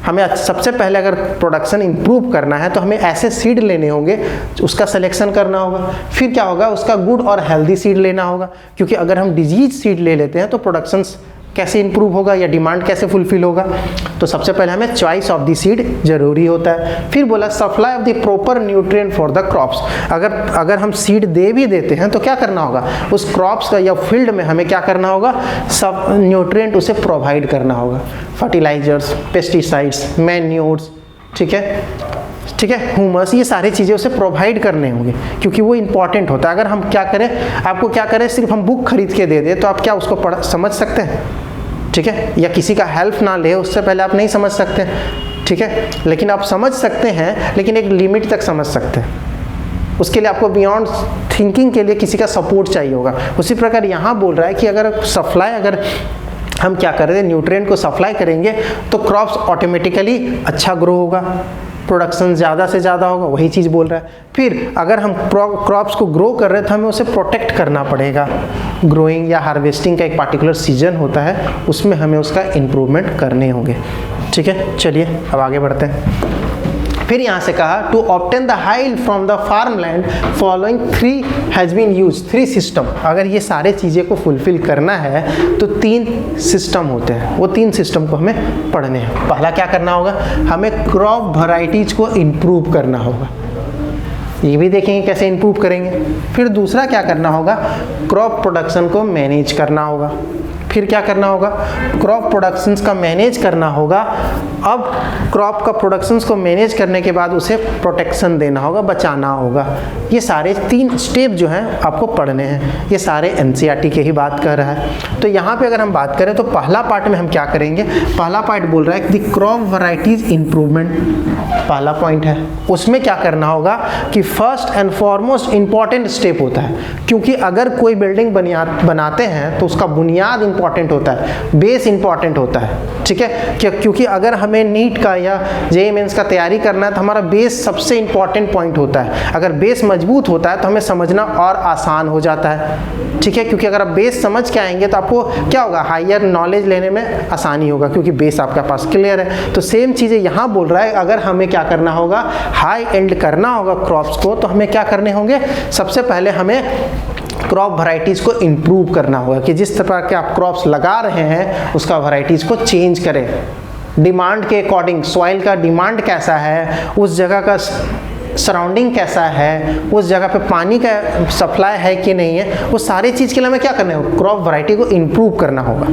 S1: हमें सबसे पहले अगर प्रोडक्शन इंप्रूव करना है तो हमें ऐसे सीड लेने होंगे, उसका सिलेक्शन करना होगा। फिर क्या होगा, उसका गुड और हेल्दी सीड लेना होगा, क्योंकि अगर हम डिजीज सीड ले लेते हैं तो प्रोडक्शन कैसे इंप्रूव होगा या डिमांड कैसे फुलफिल होगा। तो सबसे पहले हमें चॉइस ऑफ द सीड जरूरी होता है। फिर बोला supply of the proper nutrient for the crops, अगर हम सीड दे भी देते हैं तो क्या करना होगा, उस क्रॉप्स का या फील्ड में हमें क्या करना होगा, सब न्यूट्रिएंट उसे प्रोवाइड करना होगा। फर्टिलाइजर्स, पेस्टिसाइड्स, मैन्योर्स, ठीक है, ठीक है, ह्यूमस, ये सारी चीज़ें उसे प्रोवाइड करने होंगे क्योंकि वो इंपॉर्टेंट होता है। अगर हम क्या करें, आपको क्या करें, सिर्फ हम बुक खरीद के दे दें तो आप क्या उसको पढ़ समझ सकते हैं? ठीक है, या किसी का हेल्प ना ले उससे पहले आप नहीं समझ सकते, ठीक है, लेकिन आप समझ सकते हैं, लेकिन एक लिमिट तक समझ सकते हैं। उसके लिए आपको बियॉन्ड थिंकिंग के लिए किसी का सपोर्ट चाहिए होगा। उसी प्रकार यहाँ बोल रहा है कि अगर सप्लाई, अगर हम क्या कर रहे हैं, न्यूट्रिएंट को सप्लाई करेंगे तो क्रॉप्स ऑटोमेटिकली अच्छा ग्रो होगा, प्रोडक्शन ज़्यादा से ज़्यादा होगा, वही चीज़ बोल रहा है। फिर अगर हम क्रॉप्स को ग्रो कर रहे हैं तो हमें उसे प्रोटेक्ट करना पड़ेगा। ग्रोइंग या हार्वेस्टिंग का एक पार्टिकुलर सीजन होता है, उसमें हमें उसका इम्प्रूवमेंट करने होंगे। ठीक है, चलिए अब आगे बढ़ते हैं। फिर यहाँ से कहा to obtain the high yield from the farmland following 3 has been use, 3 system. अगर ये सारे चीज़ें को फुलफिल करना है तो 3 सिस्टम होते हैं, वो 3 सिस्टम को हमें पढ़ने हैं। पहला क्या करना होगा, हमें क्रॉप वैरायटीज को इम्प्रूव करना होगा, ये भी देखेंगे कैसे इम्प्रूव करेंगे। फिर दूसरा क्या करना होगा, क्रॉप प्रोडक्शन को मैनेज करना होगा। फिर क्या करना होगा, क्रॉप प्रोडक्शंस का मैनेज करना होगा। अब क्रॉप का प्रोडक्शंस को मैनेज करने के बाद उसे प्रोटेक्शन देना होगा, बचाना होगा। ये सारे 3 स्टेप जो हैं आपको पढ़ने हैं। ये सारे एनसीईआरटी के ही बात कर रहा है। तो यहाँ पे अगर हम बात करें तो पहला पार्ट में हम क्या करेंगे, पहला पार्ट बोल रहा है कि क्रॉप वैरायटीज इम्प्रूवमेंट, पहला पॉइंट है। उसमें क्या करना होगा कि first and foremost important step होता है, क्योंकि अगर कोई बिल्डिंग बनाते हैं तो उसका बुनियाद इंपॉर्टेंट होता है, बेस इंपॉर्टेंट होता है। ठीक है, क्योंकि अगर हमें नीट का या जेईई मेंस का तैयारी करना है तो हमारा बेस सबसे इंपॉर्टेंट पॉइंट होता है। अगर बेस मजबूत होता है तो हमें समझना और आसान हो जाता है। ठीक है, क्योंकि अगर आप बेस समझ के आएंगे तो आपको क्या होगा, हायर नॉलेज लेने में आसानी होगा, क्योंकि बेस आपका पास क्लियर है। तो सेम चीज़ें यहाँ बोल रहा है, अगर हमें क्या करना होगा, हाई एंड करना होगा क्रॉप्स को, तो हमें क्या करने होंगे, सबसे पहले हमें क्रॉप वैरायटीज़ को इम्प्रूव करना होगा कि जिस तरह के आप क्रॉप्स लगा रहे हैं उसका वैरायटीज़ को चेंज करें डिमांड के अकॉर्डिंग। सॉइल का डिमांड कैसा है, उस जगह का सराउंडिंग कैसा है, उस जगह पे पानी का सप्लाई है कि नहीं है, वो सारी चीज़ के लिए हमें क्या करना है, क्रॉप वैरायटी को इम्प्रूव करना होगा।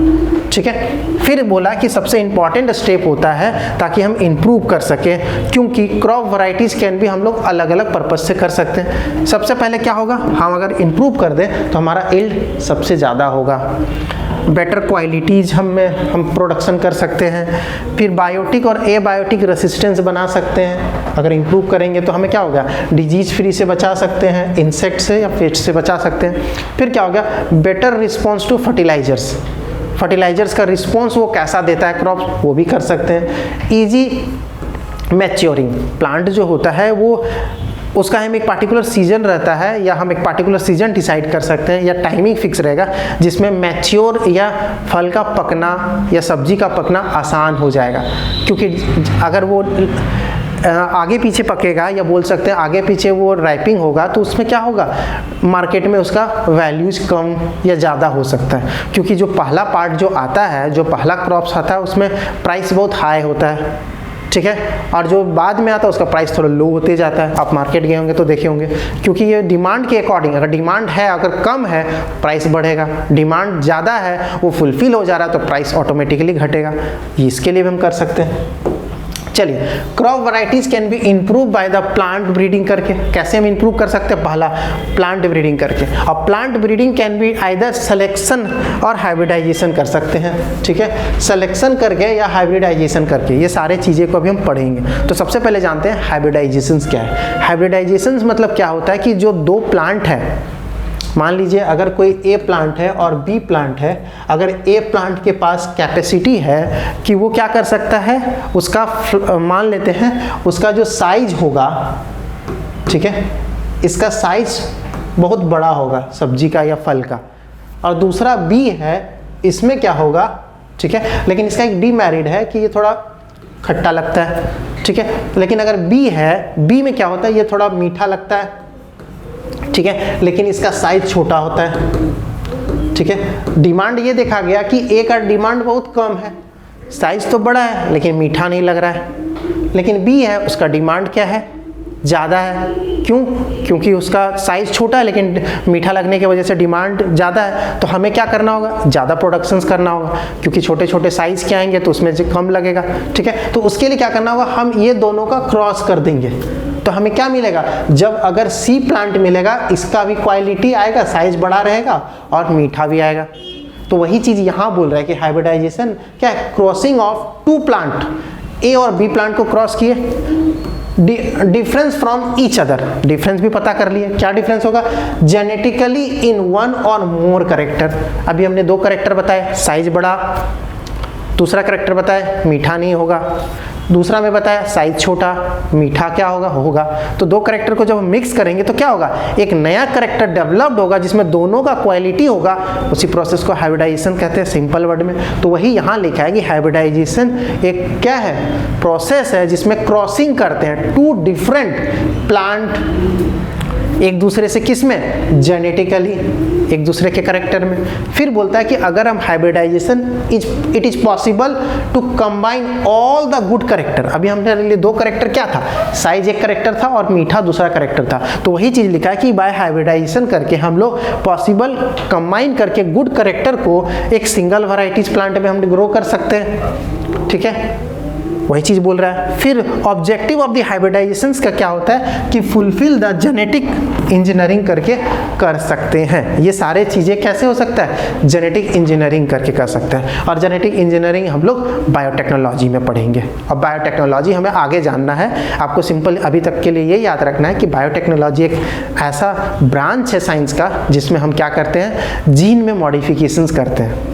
S1: ठीक है, फिर बोला कि सबसे इम्पॉर्टेंट स्टेप होता है ताकि हम इम्प्रूव कर सकें, क्योंकि क्रॉप वैरायटीज़ कैन भी हम लोग अलग अलग पर्पज से कर सकते हैं। सबसे पहले क्या होगा, हम अगर इम्प्रूव कर दें तो हमारा यील्ड सबसे ज़्यादा होगा, बेटर क्वालिटीज़ हम प्रोडक्शन कर सकते हैं। फिर बायोटिक और एबायोटिक रेसिस्टेंस बना सकते हैं। अगर इम्प्रूव करेंगे तो हमें क्या होगा, डिजीज़ फ्री से बचा सकते हैं, इंसेक्ट से या पेस्ट से बचा सकते हैं। फिर क्या होगा, better response to fertilisers, fertilisers का रिस्पॉन्स वो कैसा देता है क्रॉप, वो भी कर सकते हैं। ईजी मैच्योरिंग, प्लांट जो होता है वो उसका हम एक पार्टिकुलर सीजन रहता है, या हम एक पार्टिकुलर सीजन डिसाइड कर सकते हैं, या टाइमिंग फिक्स रहेगा जिसमें मैच्योर या फल का पकना या सब्जी का पकना आसान हो जाएगा। क्योंकि अगर वो आगे पीछे पकेगा, या बोल सकते हैं आगे पीछे वो रैपिंग होगा, तो उसमें क्या होगा, मार्केट में उसका वैल्यूज कम या ज़्यादा हो सकता है। क्योंकि जो पहला पार्ट जो आता है, जो पहला क्रॉप्स आता है, उसमें प्राइस बहुत हाई होता है। ठीक है, और जो बाद में आता है उसका प्राइस थोड़ा लो होते जाता है। आप मार्केट गए होंगे तो देखे होंगे, क्योंकि ये डिमांड के अकॉर्डिंग, अगर डिमांड है, अगर कम है प्राइस बढ़ेगा, डिमांड ज़्यादा है, वो फुलफिल हो जा रहा है तो प्राइस ऑटोमेटिकली घटेगा। इसके लिए भी हम कर सकते हैं। चलिए, crop varieties can be improve by the plant breeding करके। कैसे हम इम्प्रूव कर सकते हैं, पहला प्लांट ब्रीडिंग करके। अब plant breeding can be either selection और हाइब्रिडाइजेशन कर सकते हैं। ठीक है, सिलेक्शन करके या हाइब्रिडाइजेशन करके, ये सारे चीज़ें को अभी हम पढ़ेंगे। तो सबसे पहले जानते हैं हाइब्रिडाइजेशन क्या है। हाइब्रिडाइजेशन मतलब क्या होता है कि जो 2 प्लांट है, मान लीजिए अगर कोई ए प्लांट है और बी प्लांट है, अगर ए प्लांट के पास कैपेसिटी है कि वो क्या कर सकता है, उसका मान लेते हैं उसका जो साइज होगा, ठीक है, इसका साइज बहुत बड़ा होगा सब्जी का या फल का, और दूसरा बी है, इसमें क्या होगा, ठीक है, लेकिन इसका एक डीमेरिट है कि ये थोड़ा खट्टा लगता है। ठीक है, लेकिन अगर बी है, बी में क्या होता है, ये थोड़ा मीठा लगता है। ठीक है, लेकिन इसका साइज छोटा होता है। ठीक है, डिमांड ये देखा गया कि ए का डिमांड बहुत कम है, साइज तो बड़ा है लेकिन मीठा नहीं लग रहा है। लेकिन बी है, उसका डिमांड क्या है, ज़्यादा है। क्यों? क्योंकि उसका साइज़ छोटा है लेकिन मीठा लगने की वजह से डिमांड ज़्यादा है, तो हमें क्या करना होगा? ज़्यादा प्रोडक्शंस करना होगा, क्योंकि छोटे छोटे साइज़ के आएंगे तो उसमें कम लगेगा। ठीक है, तो उसके लिए क्या करना होगा? हम ये दोनों का क्रॉस कर देंगे, तो हमें क्या मिलेगा? जब अगर सी प्लांट मिलेगा, इसका भी क्वालिटी आएगा, साइज बड़ा रहेगा और मीठा भी आएगा। तो वही चीज़ यहाँ बोल रहा है कि हाइब्रिडाइजेशन क्या है? क्रॉसिंग ऑफ टू प्लांट, ए और बी प्लांट को क्रॉस किए, difference from each other, difference भी पता कर लिए। क्या डिफरेंस होगा? जेनेटिकली इन वन और मोर करेक्टर। अभी हमने 2 करेक्टर बताए, साइज बड़ा, दूसरा करेक्टर बताया मीठा नहीं होगा, दूसरा में बताया साइज छोटा, मीठा क्या होगा? होगा। तो 2 करेक्टर को जब हम मिक्स करेंगे तो क्या होगा? एक नया करेक्टर डेवलप्ड होगा जिसमें दोनों का क्वालिटी होगा। उसी प्रोसेस को हाइब्रिडाइजेशन कहते हैं, सिंपल वर्ड में। तो वही यहाँ लिखा है कि हाइब्रिडाइजेशन एक क्या है? प्रोसेस है जिसमें क्रॉसिंग करते हैं 2 डिफरेंट प्लांट एक दूसरे से, किस में? जेनेटिकली, एक दूसरे के करेक्टर में। फिर बोलता है कि अगर हम hybridisation it is possible to combine all the good character. अभी हमने लिए 2 करेक्टर क्या था? साइज एक करेक्टर था और मीठा दूसरा करेक्टर था। तो वही चीज लिखा है कि बाय हाइब्रिडाइजेशन करके हम लोग पॉसिबल कंबाइन करके गुड करेक्टर को एक सिंगल वैरायटीज प्लांट में हम ग्रो कर सकते हैं। ठीक है, वही चीज बोल रहा है। फिर ऑब्जेक्टिव ऑफ द हाइब्रिडाइजेशन का क्या होता है? कि फुलफिल द जेनेटिक इंजीनियरिंग करके कर सकते हैं। ये सारे चीजें कैसे हो सकता है? जेनेटिक इंजीनियरिंग करके कर सकते हैं। और जेनेटिक इंजीनियरिंग हम लोग बायोटेक्नोलॉजी में पढ़ेंगे। और बायोटेक्नोलॉजी हमें आगे जानना है। आपको सिंपल अभी तक के लिए ये याद रखना है कि बायोटेक्नोलॉजी एक ऐसा ब्रांच है साइंस का जिसमें हम क्या करते हैं? जीन में मॉडिफिकेशंस करते हैं।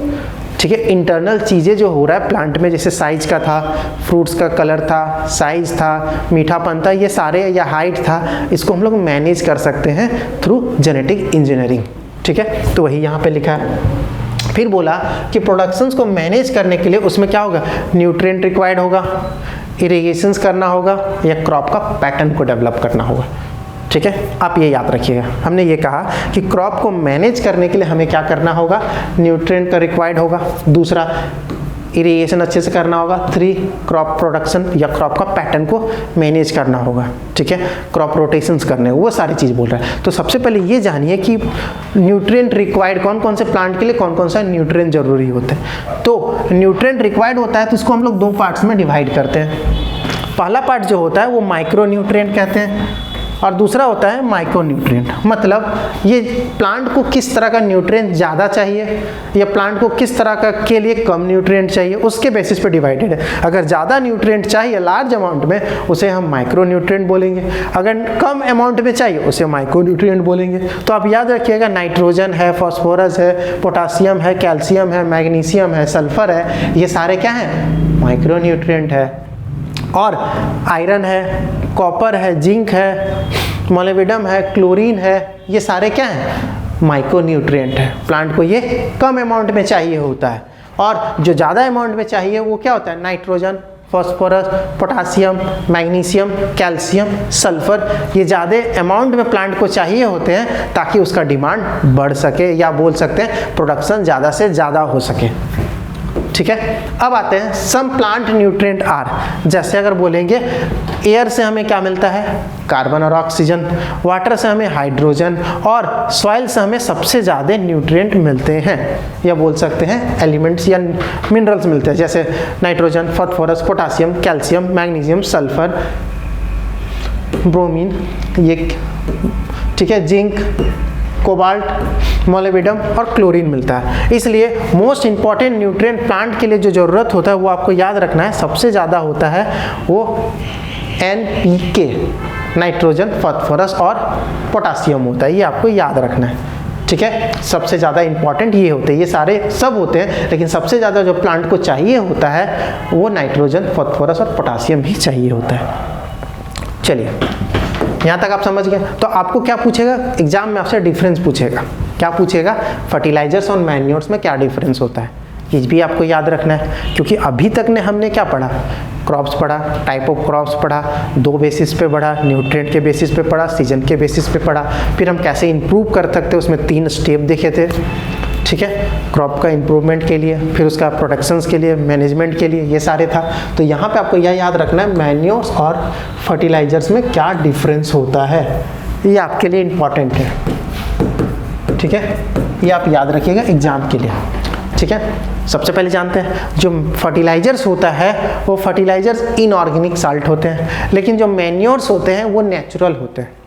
S1: ठीक है, इंटरनल चीज़ें जो हो रहा है प्लांट में, जैसे साइज का था, फ्रूट्स का कलर था, साइज था, मीठापन था, ये सारे, या हाइट था, इसको हम लोग मैनेज कर सकते हैं थ्रू जेनेटिक इंजीनियरिंग। ठीक है, तो वही यहाँ पे लिखा है। फिर बोला कि प्रोडक्शंस को मैनेज करने के लिए उसमें क्या होगा? न्यूट्रिएंट रिक्वायर्ड होगा, इरिगेशंस करना होगा, या क्रॉप का पैटर्न को डेवलप करना होगा। ठीक है, आप ये याद रखिएगा। हमने ये कहा कि क्रॉप को मैनेज करने के लिए हमें क्या करना होगा? न्यूट्रिएंट का रिक्वायर्ड होगा, दूसरा इरिगेशन अच्छे से करना होगा, 3 क्रॉप प्रोडक्शन या क्रॉप का पैटर्न को मैनेज करना होगा। ठीक है, क्रॉप रोटेशंस करने, वो सारी चीज़ बोल रहा है। तो सबसे पहले ये जानिए कि न्यूट्रिएंट रिक्वायर्ड कौन कौन से प्लांट के लिए कौन कौन सा न्यूट्रिएंट जरूरी होता है। तो न्यूट्रिएंट रिक्वायर्ड होता है तो इसको हम लोग 2 पार्ट्स में डिवाइड करते हैं। पहला पार्ट जो होता है वो माइक्रो न्यूट्रिएंट कहते हैं, और दूसरा होता है माइक्रो न्यूट्रिएंट। मतलब ये प्लांट को किस तरह का न्यूट्रिएंट ज़्यादा चाहिए या प्लांट को किस तरह का के लिए कम न्यूट्रिएंट चाहिए, उसके बेसिस पे डिवाइडेड है। अगर ज़्यादा न्यूट्रिएंट चाहिए लार्ज अमाउंट में, उसे हम माइक्रो न्यूट्रिएंट बोलेंगे। अगर कम अमाउंट में चाहिए उसे माइक्रो न्यूट्रिएंट बोलेंगे। तो आप याद रखिएगा, नाइट्रोजन है, फॉस्फोरस है, पोटासियम है, कैल्शियम है, मैग्नीशियम है, सल्फर है, ये सारे क्या हैं? माइक्रो न्यूट्रिएंट है। और आयरन है, कॉपर है, जिंक है, मोलिब्डेनम है, क्लोरीन है, ये सारे क्या हैं? माइक्रो न्यूट्रिएंट है। प्लांट को ये कम अमाउंट में चाहिए होता है, और जो ज़्यादा अमाउंट में चाहिए वो क्या होता है? Nitrogen, phosphorus, potassium, magnesium, calcium, sulphur, ये ज़्यादा अमाउंट में प्लांट को चाहिए होते हैं ताकि उसका डिमांड बढ़ सके, या बोल सकते हैं प्रोडक्शन ज़्यादा से ज़्यादा हो सके। ठीक है, अब आते हैं सम प्लांट न्यूट्रिएंट आर। जैसे अगर बोलेंगे एयर से हमें क्या मिलता है? कार्बन और ऑक्सीजन, वाटर से हमें हाइड्रोजन, और सॉइल से हमें सबसे ज़्यादा न्यूट्रिएंट मिलते हैं, या बोल सकते हैं एलिमेंट्स या मिनरल्स मिलते हैं, जैसे nitrogen, phosphorus, potassium, calcium, magnesium, sulphur, bromine, ये ठीक है, जिंक, कोबाल्ट, मोलिब्डेनम और क्लोरीन मिलता है। इसलिए मोस्ट इंपॉर्टेंट न्यूट्रिएंट प्लांट के लिए जो ज़रूरत होता है वो आपको याद रखना है। सबसे ज़्यादा होता है वो NPK, नाइट्रोजन, फॉस्फोरस और पोटासियम होता है, ये आपको याद रखना है। ठीक है, सबसे ज़्यादा इंपॉर्टेंट ये होते हैं, ये सारे सब होते हैं, लेकिन सबसे ज़्यादा जो प्लांट को चाहिए होता है वो नाइट्रोजन, फॉस्फोरस और पोटासियम ही चाहिए होता है। चलिए, यहाँ तक आप समझ गए। तो आपको क्या पूछेगा एग्जाम में? आपसे डिफरेंस पूछेगा। क्या पूछेगा? फर्टिलाइजर्स और मैन्योर्स में क्या डिफरेंस होता है, ये भी आपको याद रखना है। क्योंकि अभी तक ने हमने क्या पढ़ा? क्रॉप्स पढ़ा, टाइप ऑफ क्रॉप्स पढ़ा, 2 बेसिस पे पढ़ा, न्यूट्रिएंट के बेसिस पे पढ़ा, सीजन के बेसिस पे पढ़ा, फिर हम कैसे इंप्रूव कर सकते हैं उसमें 3 स्टेप देखे थे। ठीक है, क्रॉप का इम्प्रूवमेंट के लिए, फिर उसका प्रोटेक्शंस के लिए, मैनेजमेंट के लिए, ये सारे था। तो यहाँ पे आपको यह याद रखना है मैन्योर्स और फर्टिलाइजर्स में क्या डिफरेंस होता है, ये आपके लिए इम्पॉर्टेंट है। ठीक है, ये आप याद रखिएगा एग्जाम के लिए। ठीक है, सबसे पहले जानते हैं जो फर्टिलाइजर्स होता है वो फर्टिलाइजर्स इनऑर्गेनिक साल्ट होते हैं, लेकिन जो मैन्योर्स होते हैं वो नेचुरल होते हैं।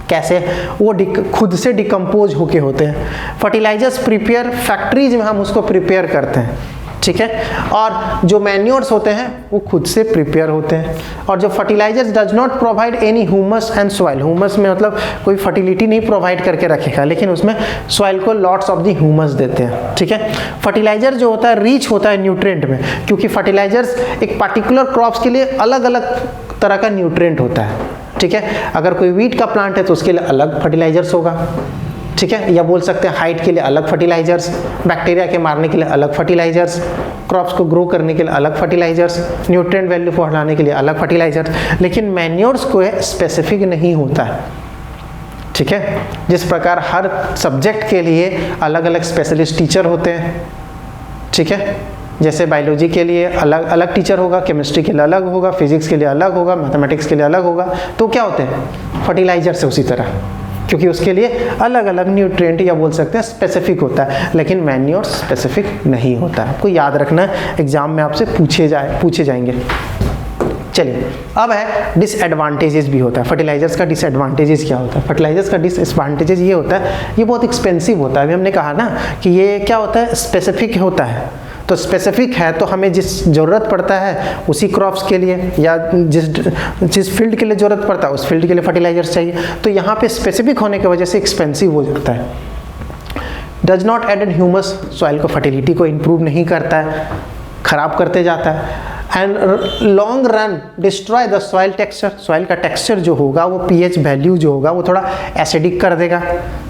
S1: कैसे? वो खुद से डिकम्पोज होके होते हैं। फर्टिलाइजर्स प्रिपेयर फैक्ट्रीज में हम उसको प्रिपेयर करते हैं, ठीक है, और जो मैन्योर्स होते हैं वो खुद से प्रिपेयर होते हैं। और जो fertilisers does not provide any humus and soil, humus में मतलब कोई फर्टिलिटी नहीं प्रोवाइड करके रखेगा, लेकिन उसमें सॉइल को लॉट्स ऑफ द ह्यूमस देते हैं। ठीक है, फर्टिलाइजर जो होता है रिच होता है न्यूट्रिएंट में, क्योंकि फर्टिलाइजर्स एक पर्टिकुलर क्रॉप्स के लिए अलग अलग तरह का न्यूट्रिएंट होता है। ठीक है, अगर कोई वीट का प्लांट है तो उसके लिए अलग फर्टिलाइजर्स होगा। ठीक है, या बोल सकते हैं हाइट के लिए अलग फर्टिलाइजर्स, बैक्टीरिया के मारने के लिए अलग फर्टिलाइजर्स, क्रॉप्स को ग्रो करने के लिए अलग फर्टिलाइजर्स, न्यूट्रिएंट वैल्यू को बढ़ाने के लिए अलग फर्टिलाइजर्स। लेकिन मैन्योर्स को स्पेसिफिक नहीं होता है। ठीक है, जिस प्रकार हर सब्जेक्ट के लिए अलग अलग स्पेशलिस्ट टीचर होते हैं। ठीक है, जैसे बायोलॉजी के लिए अलग अलग टीचर होगा, केमिस्ट्री के लिए अलग होगा, फिजिक्स के लिए अलग होगा, मैथमेटिक्स के लिए अलग होगा, तो क्या होते हैं फर्टिलाइजर से उसी तरह, क्योंकि उसके लिए अलग अलग न्यूट्रिएंट या बोल सकते हैं स्पेसिफिक होता है, लेकिन मैन्योर स्पेसिफिक नहीं होता है। आपको याद रखना है, एग्जाम में आपसे पूछे जाएंगे। चलिए, अब है डिसएडवांटेजेस भी होता है। फर्टिलाइजर्स का डिसएडवांटेजेस क्या होता है? फर्टिलाइजर्स का डिसएडवांटेजेस ये होता है, ये बहुत एक्सपेंसिव होता है। अभी हमने कहा ना कि ये क्या होता है, स्पेसिफिक होता है। तो स्पेसिफिक है तो हमें जिस ज़रूरत पड़ता है उसी क्रॉप्स के लिए या जिस फील्ड के लिए ज़रूरत पड़ता है उस फील्ड के लिए फर्टिलाइजर्स चाहिए। तो यहाँ पे स्पेसिफिक होने की वजह से एक्सपेंसिव हो जाता है। Does not added humus, soil को फर्टिलिटी को इम्प्रूव नहीं करता है, खराब करते जाता है। And long run destroy the soil texture, soil का टेक्सचर जो होगा वो पीएच वैल्यू जो होगा वो थोड़ा एसिडिक कर देगा,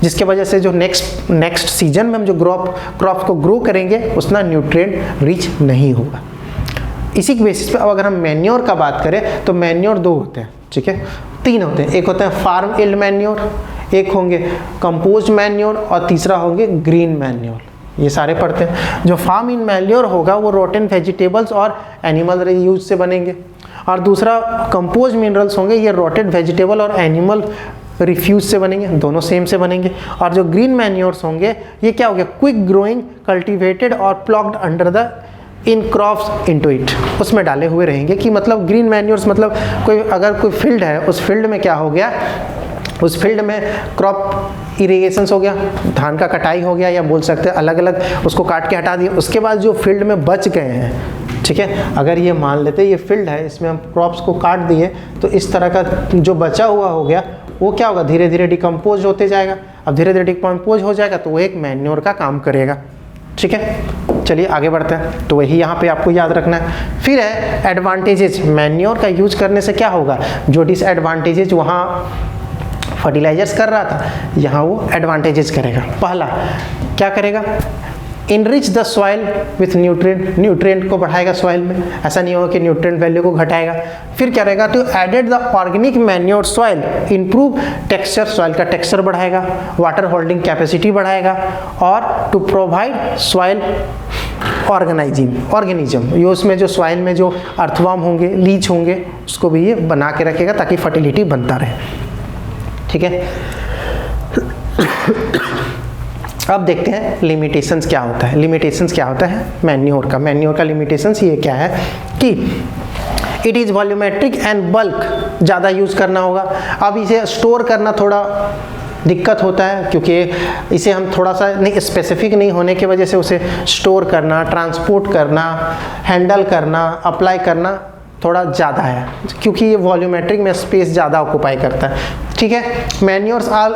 S1: जिसके वजह से जो नेक्स्ट सीजन में हम जो क्रॉप को ग्रो करेंगे उतना न्यूट्रिएंट रिच नहीं होगा। इसी के बेसिस पे अब अगर हम मैन्योर का बात करें तो मैन्योर दो होते हैं। ठीक है, तीन होते हैं, एक होता है फार्म इल्ड मैन्योर, एक होंगे कंपोज्ड मैन्योर और तीसरा होंगे ग्रीन मैन्योर। ये सारे पढ़ते हैं। जो फार्म इन मैन्योर होगा वो रोटेन वेजिटेबल्स और एनिमल रीयूज से बनेंगे, और दूसरा कंपोज मिनरल्स होंगे, ये रोटेड वेजिटेबल और एनिमल रिफ्यूज से बनेंगे, दोनों सेम से बनेंगे। और जो ग्रीन मैन्योर्स होंगे ये क्या हो गया, क्विक ग्रोइंग, कल्टिवेटेड और ploughed under the in crops into it, उसमें डाले हुए रहेंगे। कि मतलब ग्रीन मैन्योर्स मतलब अगर कोई फील्ड है उस फील्ड में क्या हो गया, उस फील्ड में क्रॉप इरिगेशन हो गया, धान का कटाई हो गया, या बोल सकते हैं अलग अलग उसको काट के हटा दिया, उसके बाद जो फील्ड में बच गए हैं, ठीक है, अगर ये मान लेते ये फील्ड है, इसमें हम क्रॉप्स को काट दिए तो इस तरह का जो बचा हुआ हो गया वो क्या होगा, धीरे धीरे डिकम्पोज होते जाएगा। अब धीरे धीरे डिकम्पोज हो जाएगा तो वो एक मैन्योर का काम करेगा। ठीक है, चलिए आगे बढ़ते हैं। तो वही यहाँ पे आपको याद रखना है। फिर है एडवांटेजेस, मैन्योर का यूज करने से क्या होगा, जो डिसएडवांटेजेस वहाँ फर्टिलाइजर्स कर रहा था यहाँ वो एडवांटेजेस करेगा। पहला क्या करेगा, enrich the soil with nutrient, nutrient को बढ़ाएगा सॉइल में, ऐसा नहीं होगा कि न्यूट्रिएंट वैल्यू को घटाएगा। फिर क्या रहेगा, to added the organic manure soil, improve texture, soil का टेक्सचर बढ़ाएगा, वाटर होल्डिंग कैपेसिटी बढ़ाएगा, और टू प्रोवाइड सॉइल ऑर्गेनिज्म, ये उसमें जो सॉइल में जो अर्थवर्म होंगे, लीच होंगे, उसको भी ये बना के रखेगा ताकि फर्टिलिटी बनता रहे। ठीक है, अब देखते हैं लिमिटेशंस क्या होता है। लिमिटेशंस क्या होता है मैन्योर का, मैन्योर का लिमिटेशंस ये क्या है कि it is volumetric and bulk, ज़्यादा यूज़ करना होगा। अब इसे स्टोर करना थोड़ा दिक्कत होता है, क्योंकि इसे हम थोड़ा सा नहीं स्पेसिफिक नहीं होने की वजह से उसे स्टोर करना, ट्रांसपोर्ट करना, हैंडल करना, अप्लाई करना थोड़ा ज़्यादा है, क्योंकि ये वॉल्यूमेट्रिक में स्पेस ज़्यादा ऑक्यूपाई करता है। ठीक है, मैन्योर्स आर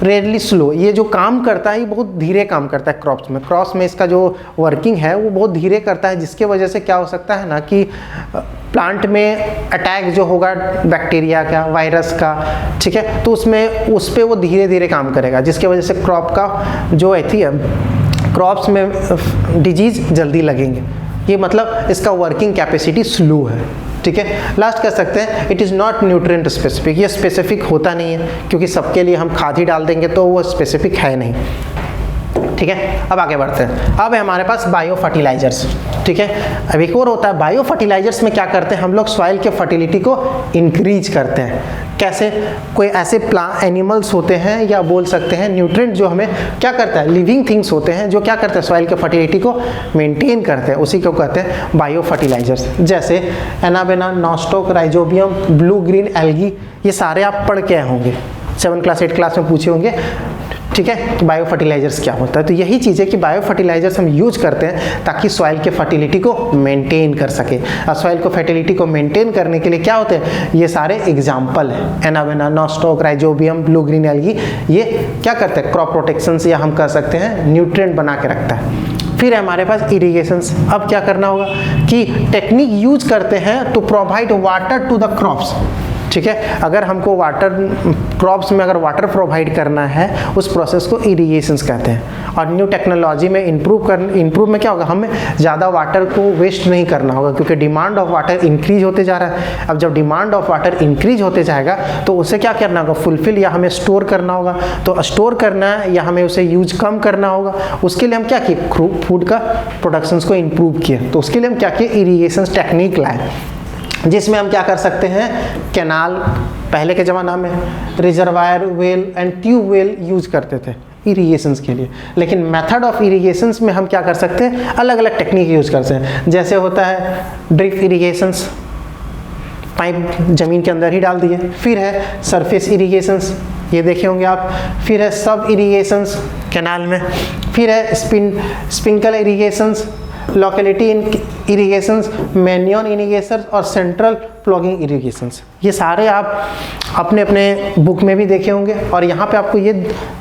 S1: रेडली स्लो, ये जो काम करता है ये बहुत धीरे काम करता है क्रॉप्स में। क्रॉप्स में इसका जो वर्किंग है वो बहुत धीरे करता है, जिसके वजह से क्या हो सकता है ना कि प्लांट में अटैक जो होगा बैक्टीरिया का, वायरस का, ठीक है, तो उस पर वो धीरे धीरे काम करेगा, जिसके वजह से क्रॉप का जो क्रॉप्स में डिजीज जल्दी लगेंगे। ये मतलब इसका वर्किंग कैपेसिटी स्लो है। ठीक है, लास्ट कह सकते हैं it is not nutrient specific, ये स्पेसिफिक होता नहीं है, क्योंकि सबके लिए हम खाद ही डाल देंगे तो वो स्पेसिफिक है नहीं। ठीक है, अब आगे बढ़ते हैं। अब है हमारे पास बायो फर्टिलाइजर्स, ठीक है। अब एक और होता है बायो फर्टिलाइजर्स में क्या करते हैं हम लोग, सॉइल के फर्टिलिटी को इंक्रीज करते हैं। कैसे? कोई ऐसे एनिमल्स होते हैं या बोल सकते हैं न्यूट्रिएंट जो हमें क्या करता है, लिविंग थिंग्स होते हैं जो क्या करते हैं, सॉइल के फर्टिलिटी को मेंटेन करते हैं, उसी को कहते हैं बायो फर्टिलाइजर्स। जैसे anabaena, nostoc, rhizobium, blue green algae, ये सारे आप पढ़ के आए होंगे, 7 क्लास 8 क्लास में पूछे होंगे, ठीक है, कि बायो फर्टिलाइजर्स क्या होता है। तो यही चीज़ है कि बायो फर्टिलाइजर्स हम यूज करते हैं ताकि सॉइल के फर्टिलिटी को मेंटेन कर सके। और सॉइल को फर्टिलिटी को मेंटेन करने के लिए क्या होते हैं, ये सारे एग्जाम्पल हैं, anabaena, nostoc, rhizobium, blue green algae, ये क्या करते हैं, क्रॉप प्रोटेक्शन से, या हम कह सकते हैं न्यूट्रिएंट बना के रखता है। फिर है हमारे पास इरिगेशंस। अब क्या करना होगा कि टेक्निक यूज करते हैं to provide water to the crops, ठीक है। अगर हमको वाटर, क्रॉप्स में अगर वाटर प्रोवाइड करना है, उस प्रोसेस को इरिगेशंस कहते हैं। और न्यू टेक्नोलॉजी में इम्प्रूव में क्या होगा, हमें ज़्यादा वाटर को वेस्ट नहीं करना होगा, क्योंकि डिमांड ऑफ वाटर इंक्रीज होते जा रहा है। अब जब डिमांड ऑफ वाटर इंक्रीज होते जाएगा तो उसे क्या करना होगा, फुलफिल, या हमें स्टोर करना होगा। तो स्टोर करना है या हमें उसे यूज कम करना होगा, उसके लिए हम क्या किए, फूड का प्रोडक्शंस को इम्प्रूव किए। तो उसके लिए हम क्या किए, इरिगेशन टेक्निक लाए, जिसमें हम क्या कर सकते हैं, कैनाल, पहले के ज़माना में reservoir, well and tube well use करते थे इरिगेशंस के लिए। लेकिन मेथड ऑफ इरिगेशंस में हम क्या कर सकते हैं, अलग अलग टेक्निक यूज करते हैं। जैसे होता है ड्रिप इरिगेशंस, पाइप ज़मीन के अंदर ही डाल दिए। फिर है सरफेस इरिगेशंस, ये देखे होंगे आप। फिर है सब इरिगेशंस कैनाल में। फिर है sprinkle irrigations, locality irrigations, manure irrigation और सेंट्रल प्लॉगिंग इरिगेशंस। ये सारे आप अपने अपने बुक में भी देखे होंगे। और यहाँ पे आपको ये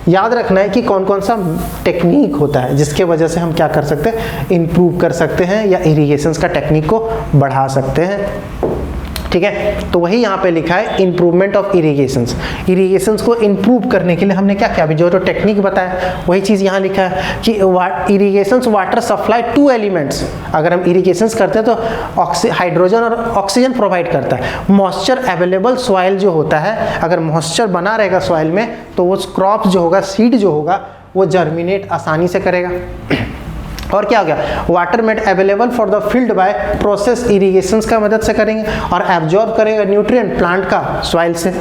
S1: याद रखना है कि कौन कौन सा टेक्निक होता है जिसके वजह से हम क्या कर सकते हैं, इम्प्रूव कर सकते हैं या इरिगेशंस का टेक्निक को बढ़ा सकते हैं, ठीक है। तो वही यहाँ पे लिखा है इम्प्रूवमेंट ऑफ इरिगेशंस। इरिगेशंस को इम्प्रूव करने के लिए हमने क्या किया, अभी जो टेक्निक बताया वही चीज़ यहाँ लिखा है कि irrigations water supply two elements. अगर हम इरिगेशंस करते हैं तो हाइड्रोजन और ऑक्सीजन प्रोवाइड करता है। मॉइस्चर अवेलेबल सॉइल जो होता है, अगर मॉइस्चर बना रहेगा सॉइल में तो वो क्रॉप जो होगा, सीड जो होगा, वो जर्मिनेट आसानी से करेगा। और क्या हो गया, water made available for the field by process irrigations का मदद से करेंगे, और एब्जॉर्ब करेगा न्यूट्रिएंट प्लांट का सॉइल से,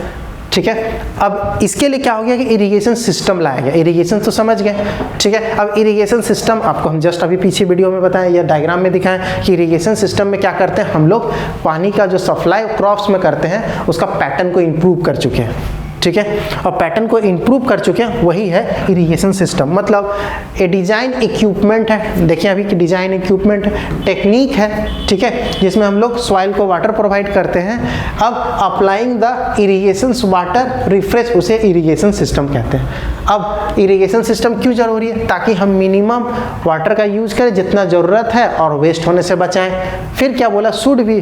S1: ठीक है। अब इसके लिए क्या हो गया कि इरिगेशन सिस्टम लाया गया। इरिगेशन तो समझ गए, ठीक है। अब इरिगेशन सिस्टम आपको हम जस्ट अभी पीछे वीडियो में बताएं या डायग्राम में दिखाएं कि इरिगेशन सिस्टम में क्या करते हैं हम लोग, पानी का जो सप्लाई क्रॉप्स में करते हैं उसका पैटर्न को इम्प्रूव कर चुके हैं, ठीक है। और पैटर्न को इम्प्रूव कर चुके हैं, वही है इरिगेशन सिस्टम। मतलब ए डिजाइन इक्विपमेंट है, देखिए अभी की डिजाइन इक्विपमेंट है, टेक्निक है, ठीक है, जिसमें हम लोग सॉइल को वाटर प्रोवाइड करते हैं। अब applying the irrigation water refresh, उसे इरिगेशन सिस्टम कहते हैं। अब इरिगेशन सिस्टम क्यों जरूरी है, ताकि हम मिनिमम वाटर का यूज करें जितना ज़रूरत है और वेस्ट होने से बचाएं। फिर क्या बोला, शुड भी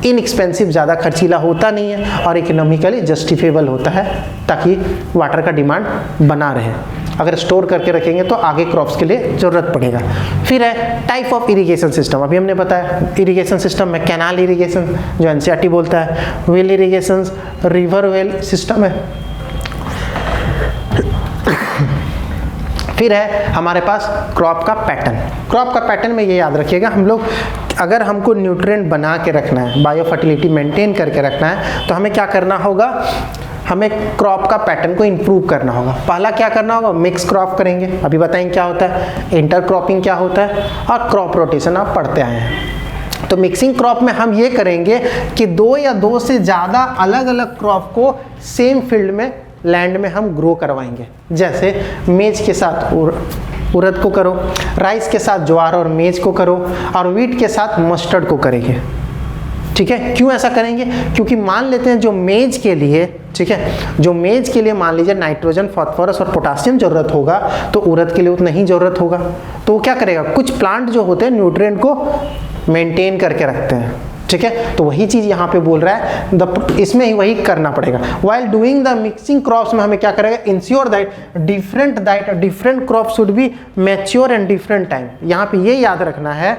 S1: इनएक्सपेंसिव, ज़्यादा खर्चीला होता नहीं है और इकोनॉमिकली जस्टिफेबल होता है, ताकि वाटर का डिमांड बना रहे। अगर स्टोर करके रखेंगे तो आगे क्रॉप्स के लिए ज़रूरत पड़ेगा। फिर है टाइप ऑफ इरिगेशन सिस्टम, अभी हमने बताया इरिगेशन सिस्टम में कैनाल इरिगेशन जो एनसीईआरटी बोलता है, well irrigation, river well system है। फिर है हमारे पास क्रॉप का पैटर्न। क्रॉप का पैटर्न में ये याद रखिएगा, हम लोग अगर हमको न्यूट्रिएंट बना के रखना है, बायो फर्टिलिटी मेंटेन करके रखना है, तो हमें क्या करना होगा, हमें क्रॉप का पैटर्न को इम्प्रूव करना होगा। पहला क्या करना होगा, मिक्स क्रॉप करेंगे, अभी बताएंगे क्या होता है, इंटर क्रॉपिंग क्या होता है, और क्रॉप रोटेशन आप पढ़ते आए हैं। तो मिक्सिंग क्रॉप में हम ये करेंगे कि 2 या 2 से ज़्यादा अलग अलग क्रॉप को सेम फील्ड में, लैंड में हम ग्रो करवाएंगे। जैसे मेज के साथ उड़द को करो, राइस के साथ ज्वार और मेज को करो, और वीट के साथ मस्टर्ड को करेंगे, ठीक है। क्यों ऐसा करेंगे, क्योंकि मान लेते हैं जो मेज के लिए, ठीक है, जो मेज के लिए मान लीजिए नाइट्रोजन, फास्फोरस और पोटासियम जरूरत होगा, तो उड़द के लिए उतना ही जरूरत होगा। तो वो क्या करेगा, कुछ प्लांट जो होते हैं न्यूट्रिएंट को मेंटेन करके रखते हैं, ठीक है। तो वही चीज यहाँ पे बोल रहा है, इसमें ही वही करना पड़ेगा। While doing the mixing crops में हमें क्या करेगा, ensure that different crop should be mature and different time. यहाँ पे ये याद रखना है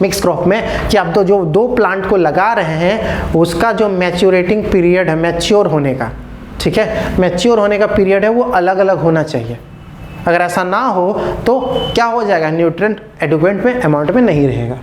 S1: मिक्स क्रॉप में कि आप तो जो 2 प्लांट को लगा रहे हैं उसका जो मैच्योरेटिंग पीरियड है, मैच्योर होने का, ठीक है, मैच्योर होने का पीरियड है, वो अलग अलग होना चाहिए। अगर ऐसा ना हो तो क्या हो जाएगा, न्यूट्रिएंट एडिक्वेट में अमाउंट में नहीं रहेगा।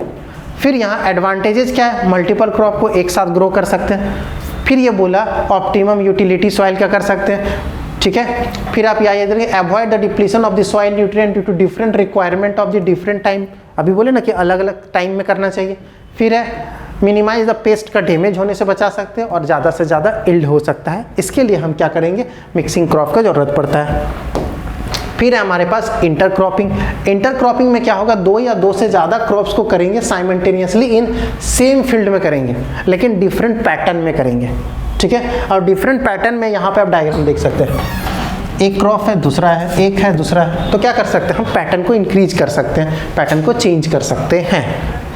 S1: फिर यहाँ एडवांटेजेस क्या है, मल्टीपल क्रॉप को एक साथ ग्रो कर सकते हैं। फिर ये बोला ऑप्टिमम यूटिलिटी सॉइल का कर सकते हैं, ठीक है। फिर आप याद रखिए avoid the depletion of the soil nutrient due to different requirement of the different time, अभी बोले ना कि अलग अलग टाइम में करना चाहिए। फिर है मिनिमाइज द पेस्ट का डैमेज होने से बचा सकते हैं और ज़्यादा से ज़्यादा इल्ड हो सकता है, इसके लिए हम क्या करेंगे, मिक्सिंग क्रॉप का ज़रूरत पड़ता है। फिर है हमारे पास इंटरक्रॉपिंग। इंटरक्रॉपिंग में क्या होगा, 2 या 2 से ज़्यादा क्रॉप्स को करेंगे साइमल्टेनियसली इन सेम फील्ड में करेंगे, लेकिन डिफरेंट पैटर्न में करेंगे, ठीक है। और डिफरेंट पैटर्न में यहाँ पे आप डायग्राम देख सकते हैं, एक क्रॉप है, दूसरा है, एक है, दूसरा है, तो क्या कर सकते हैं हम, पैटर्न को इंक्रीज कर सकते हैं, पैटर्न को चेंज कर सकते हैं,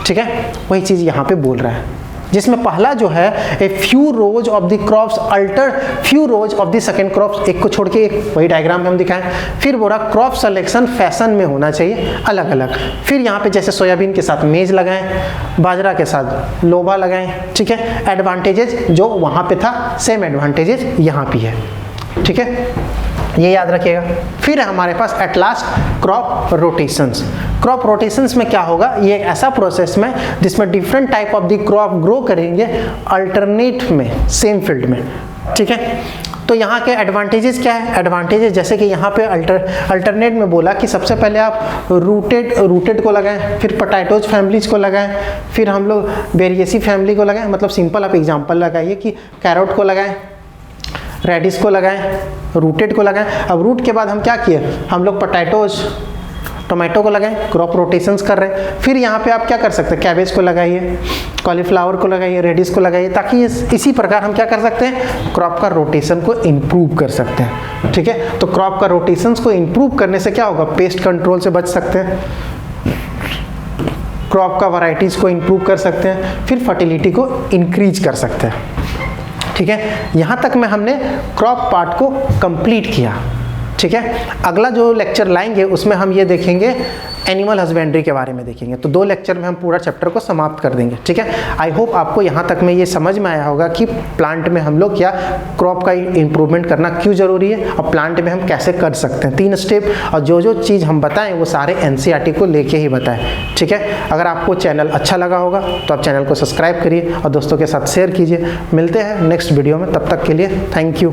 S1: ठीक है। वही चीज़ यहाँ पे बोल रहा है, जिसमें पहला जो है a few rows of the crops alter few rows of the second crops, एक को छोड़ के एक, वही डायग्राम में हम दिखाएं। फिर बोला क्रॉप सिलेक्शन फैशन में होना चाहिए अलग अलग। फिर यहाँ पे जैसे सोयाबीन के साथ मेज लगाएं, बाजरा के साथ लोबा लगाएं, ठीक है। एडवांटेजेस जो वहाँ पे था सेम एडवांटेजेस यहाँ भी है, ठीक है, ये याद रखिएगा। फिर हमारे पास at last crop rotations. Crop rotations में क्या होगा, ये एक ऐसा प्रोसेस में जिसमें different type of the crop grow करेंगे अल्टरनेट में सेम फील्ड में, ठीक है। तो यहाँ के एडवांटेजेस क्या है, एडवांटेजेस जैसे कि यहाँ पे अल्टरनेट में बोला कि सबसे पहले आप रूटेड को लगाएं, फिर पोटैटोज फैमिलीज को लगाएं, फिर हम लोग बेरिएसी फैमिली को लगाएं, मतलब सिंपल आप एग्जांपल लगाइए कि कैरोट को लगाएं, रेडिश को लगाएं, रूटेड को लगाएं। अब रूट के बाद हम क्या किए, हम लोग पोटैटोज टोमेटो को लगाएं, क्रॉप रोटेशंस कर रहे हैं। फिर यहाँ पे आप क्या कर सकते हैं, कैबेज को लगाइए, कॉलीफ्लावर को लगाइए, रेडिश को लगाइए, ताकि इसी प्रकार हम क्या कर सकते हैं, क्रॉप का रोटेशन को इम्प्रूव कर सकते हैं, ठीक है। तो क्रॉप का रोटेशंस को इम्प्रूव करने से क्या होगा, पेस्ट कंट्रोल से बच सकते हैं, क्रॉप का वैरायटीज को इम्प्रूव कर सकते हैं, फिर फर्टिलिटी को इंक्रीज कर सकते हैं, ठीक है। यहाँ तक में हमने क्रॉप पार्ट को कंप्लीट किया, ठीक है। अगला जो लेक्चर लाएंगे उसमें हम ये देखेंगे एनिमल हस्बेंड्री के बारे में देखेंगे, तो 2 लेक्चर में हम पूरा चैप्टर को समाप्त कर देंगे, ठीक है। आई होप आपको यहाँ तक में ये समझ में आया होगा कि प्लांट में हम लोग क्या क्रॉप का इम्प्रूवमेंट करना क्यों ज़रूरी है और प्लांट में हम कैसे कर सकते हैं, 3 स्टेप, और जो चीज़ हम बताएं वो सारे NCERT को लेके ही बताएं, ठीक है। अगर आपको चैनल अच्छा लगा होगा तो आप चैनल को सब्सक्राइब करिए और दोस्तों के साथ शेयर कीजिए। मिलते हैं नेक्स्ट वीडियो में, तब तक के लिए थैंक यू।